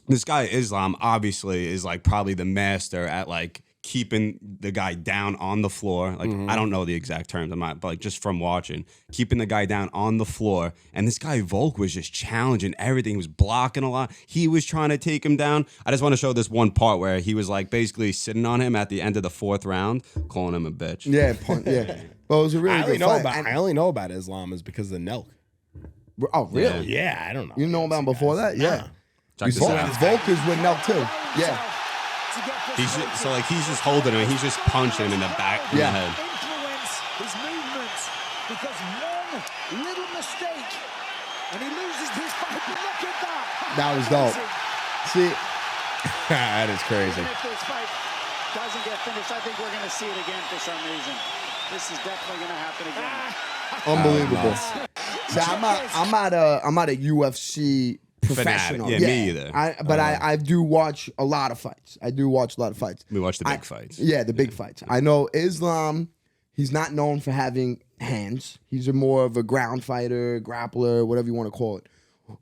this guy Islam obviously is like probably the master at like keeping the guy down on the floor. Like I don't know the exact terms, I'm not, but like just from watching, keeping the guy down on the floor. And this guy Volk was just challenging everything. He was blocking a lot. He was trying to take him down. I just want to show this one part where he was like basically sitting on him at the end of the 4th round, calling him a bitch. Yeah. Yeah. Well, it was a really I only good know fight. about. And- I only know about Islam is because of Nelk. oh, really? Yeah, I don't know. You know about him before that? Yeah. Check this Volk, out. Volk is with Nelk too. Yeah. He's just, so like he's just holding him. He's just punching in the back of Yeah. the head. Influence his movements because one little mistake and he loses his fight. Look at that. That was dope. See, That is crazy. Even if this fight doesn't get finished, I think we're going to see it again for some reason. This is definitely going to happen again. unbelievable. See, I'm not a UFC professional. Yeah, me either. I do watch a lot of fights. I do watch a lot of fights. We watch the big fights. Yeah, the big fights. I know Islam, he's not known for having hands. He's more of a ground fighter, grappler, whatever you want to call it.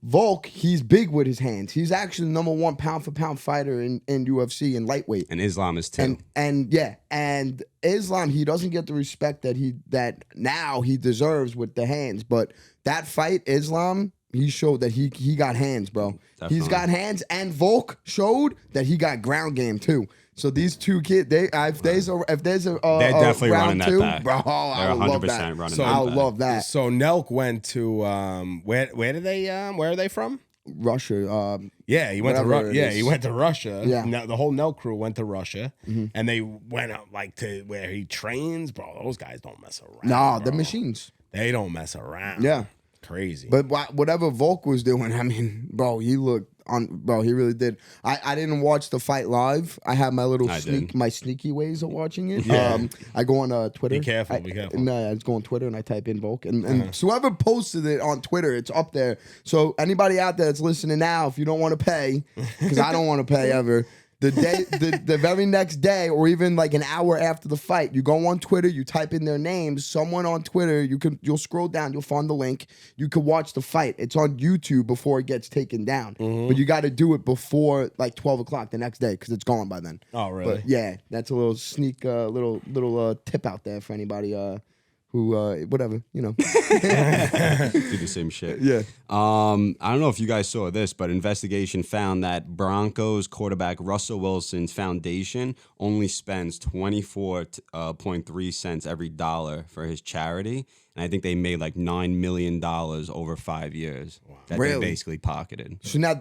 Volk, he's big with his hands. He's actually the #1 pound for pound fighter in UFC in lightweight. And Islam is too. And Islam, he doesn't get the respect that now he deserves with the hands. But that fight, Islam, he showed that he got hands, bro. Definitely. He's got hands, and Volk showed that he got ground game too. So these two kids, if there's a They're definitely round running that two, back. bro, I They're would love 100% that. running So- that I would back. love that. So Nelk went to where are they from? Russia, Yeah, he went to Whatever it is. he went to Russia. Yeah. Now, the whole Nelk crew went to Russia, and they went up like to where he trains. Bro, those guys don't mess around. nah, bro. the machines. They don't mess around. Yeah. Crazy. But whatever Volk was doing, I mean, bro, he looked on. Bro, he really did. I didn't watch the fight live. I had my little I did. my sneaky ways of watching it. Yeah. I go on Twitter. Be careful, I, be careful. No, I just go on Twitter and I type in Volk, and so whoever posted it on Twitter, it's up there. So anybody out there that's listening now, if you don't want to pay, because I don't want to pay ever. The very next day, or even like an hour after the fight, you go on Twitter, you type in their names. Someone on Twitter, you'll scroll down, you'll find the link. You can watch the fight. It's on YouTube before it gets taken down. But you got to do it before like 12 o'clock the next day because it's gone by then. Oh, really? But yeah, that's a little sneak, little tip out there for anybody who whatever, you know. Do the same shit. Yeah. I don't know if you guys saw this, but investigation found that Broncos quarterback Russell Wilson's foundation only spends 24.3 cents every dollar for his charity, and I think they made like $9 million over 5 years that Really? they basically pocketed. So now is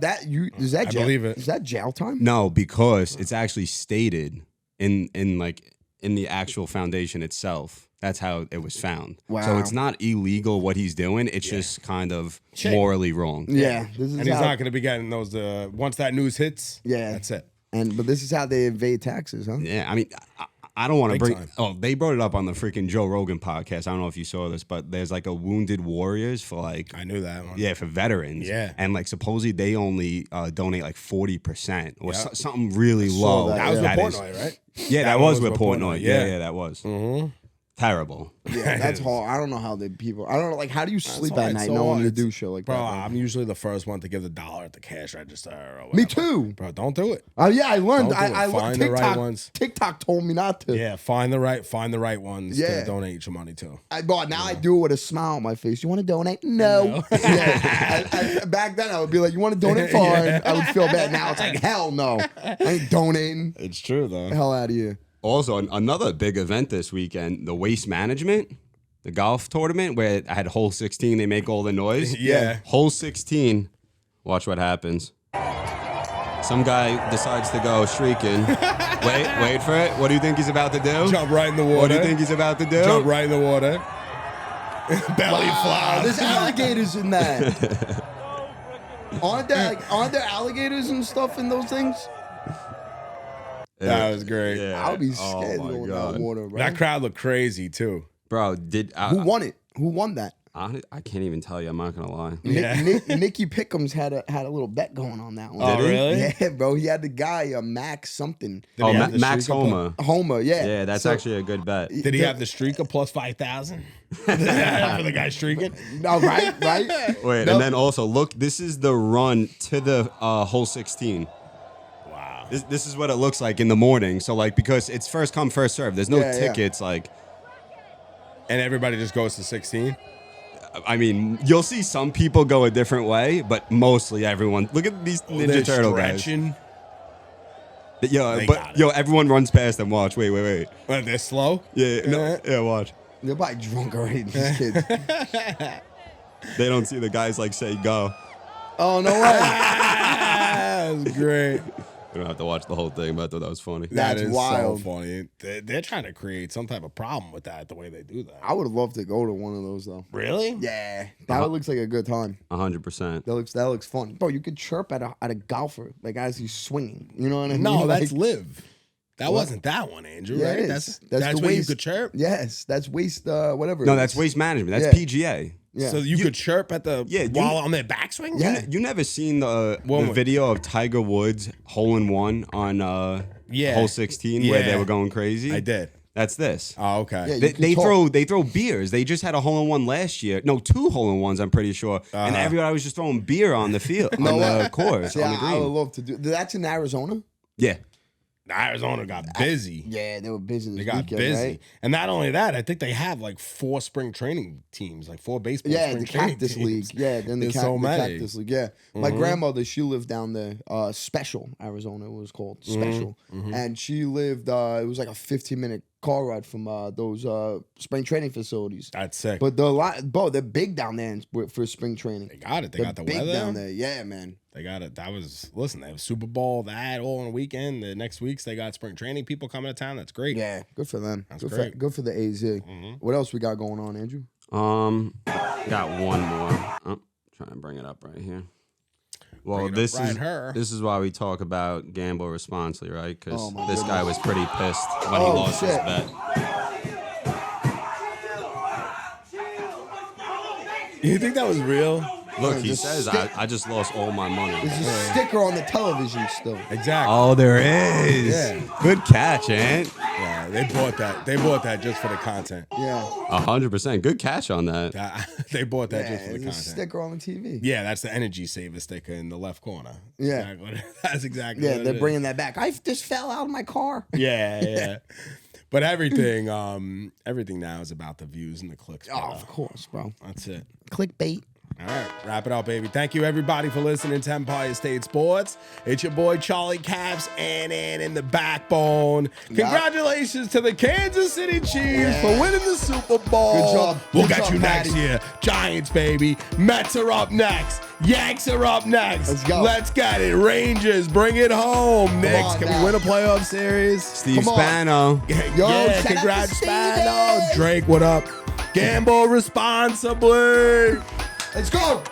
that I jail? believe it. Is that jail time? No, because it's actually stated in like in the actual foundation itself. That's how it was found. So Wow. it's not illegal what he's doing. It's just kind of morally wrong. Yeah, this is And he's how, not going to be getting those. Once that news hits, Yeah. that's it. but this is how they evade taxes, huh? Yeah, I mean, I don't want to Big bring. time. Oh, they brought it up on the freaking Joe Rogan podcast. I don't know if you saw this, but there's like a Wounded Warriors for like, I knew that one. yeah, for veterans. Yeah. and like supposedly they only donate like 40% or Yeah. something really low. that, That was yeah. with is- Portnoy, right? Yeah, that one was with with Portnoy. Portnoy, Yeah, yeah. that was Mm-hmm. terrible. Yeah, that's hard. I don't know how the people. I don't know. Like, how do you sleep hard. at night So knowing hard. to do shit like Bro, that? I'm usually the first one to give the $1 at the cash register. Or Me whatever. too. Bro, don't do it. Yeah, I learned. Don't do it. I Find the right TikTok. ones. TikTok told me not to. Yeah, find the right ones Yeah. to donate your money to. But now I do it with a smile on my face. You want to donate? No. Yeah. Back then I would be like, "You want to donate? Fine." Yeah. I would feel bad. Now it's like, "Hell no, I ain't donating." It's true though. Hell out of here. Also, another big event this weekend, the Waste Management, the golf tournament where I had hole 16. They make all the noise. Yeah. Hole 16. Watch what happens. Some guy decides to go shrieking. Wait for it. What do you think he's about to do? Jump right in the water. What do you think he's about to do? Jump right in the water. Belly flop. There's alligators in that. Aren't there alligators and stuff in those things? That was great. Yeah. I would be Oh scared my going in God. that water, bro. That crowd looked crazy too. Bro, Who won it? Who won that? I can't even tell you. I'm not gonna lie. Yeah. Nicky Pickums had a little bet going on that one. Oh, Did he? really? Yeah, bro. He had the guy Max something. Oh, he have the Max streak up? Homa. Homer, yeah. Yeah, that's So- actually a good bet. Did he have the streaker plus 5,000 for the guy streaking? No, right. Wait, No. and then also look. This is the run to the hole 16. Wow. This is what it looks like in the morning. So like because it's first come first serve. There's no Yeah, yeah. tickets. Like And everybody just goes to 16. I mean, you'll see some people go a different way, but mostly everyone. Look at these Ninja They're Turtle guys. stretching. Yo, They but got it. yo, everyone runs past them. Watch. Wait. Well, they're slow. Yeah, watch. They're probably drunk already. These kids. They don't see the guys like say go. Oh no way. That was great. We don't have to watch the whole thing, but I thought that was funny. That's That is wild. so funny. They're trying to create some type of problem with that, the way they do that. I would have loved to go to one of those though. Really? Yeah, that looks like a good time. 100%. That looks fun, bro. You could chirp at a golfer like as he's swinging. You know what I mean? No, Like, that's live. That wasn't that one, Andrew, yeah, right? it That's is. that's the where you waste- could chirp. Yes, that's waste. Whatever. No, it that's is. waste management. That's Yeah. PGA. Yeah. So you could chirp at the Yeah, while on their backswing? Yeah. You never seen the One- video of Tiger Woods hole in one on Yeah. hole 16 where they Yeah. were going crazy? I did. That's this. Oh, okay. Yeah, you They, can they talk. throw beers. They just had a hole in one last year. No, 2 hole in ones. I'm pretty sure. And everybody was just throwing beer on the field, on the course, See, on the I would green. love to do. That's in Arizona. Yeah, Arizona got busy. Yeah, they were busy this They got weekend, busy. right? And not only that, I think they have like 4 spring training teams, like 4 baseball Yeah, spring the training Cactus teams. League. Yeah, then the, There's so the many. Mm-hmm. Cactus League. Yeah, my grandmother, she lived down there. Special, Arizona, it was called Special, Mm-hmm. and she lived. It was like a 15-minute car ride from those spring training facilities. That's sick. But they're big down there for spring training. they got it. They They're got the big weather down there. Yeah, man. They got it. Listen, they have Super Bowl, that all on a weekend. The next weeks they got spring training people coming to town. That's great. Yeah, good for them. That's good great. For, good for the AZ. What else we got going on, Andrew? got one more. Oh, trying to bring it up right here. Well, Bring it up this right is here. this is why we talk about gamble responsibly, right? Because Oh, my this guy was pretty pissed when he Oh, lost his shit. bet. You think that was real? Look, he just says stick- I just lost all my money. There's a sticker on the television still. Exactly. Oh, there is. Yeah. Good catch, Ant. Yeah, they bought that. They bought that just for the content. Yeah. 100%. Good catch on that. They bought that Yeah, just for the there's a content. sticker on the TV. Yeah, that's the energy saver sticker in the left corner. Yeah. Exactly. That's exactly. Yeah, what they're it is. bringing that back. I just fell out of my car. Yeah. But everything now is about the views and the clicks. Oh, brother. of course, bro. That's it. Clickbait. All right, wrap it up, baby. Thank you, everybody, for listening to Empire State Sports. It's your boy Charlie Caps and in the backbone. Congratulations to the Kansas City Chiefs for winning the Super Bowl. Good job. We'll Good get job, you next Patty. year. Giants, baby. Mets are up next. Yanks are up next. Let's go. Let's get it. Rangers, bring it home. Knicks, on can now. we win a playoff series? Steve Come on. Spano. Yo, Yeah, shout out congrats, to Spano. Steven. Drake, what up? Gamble responsibly. Let's go.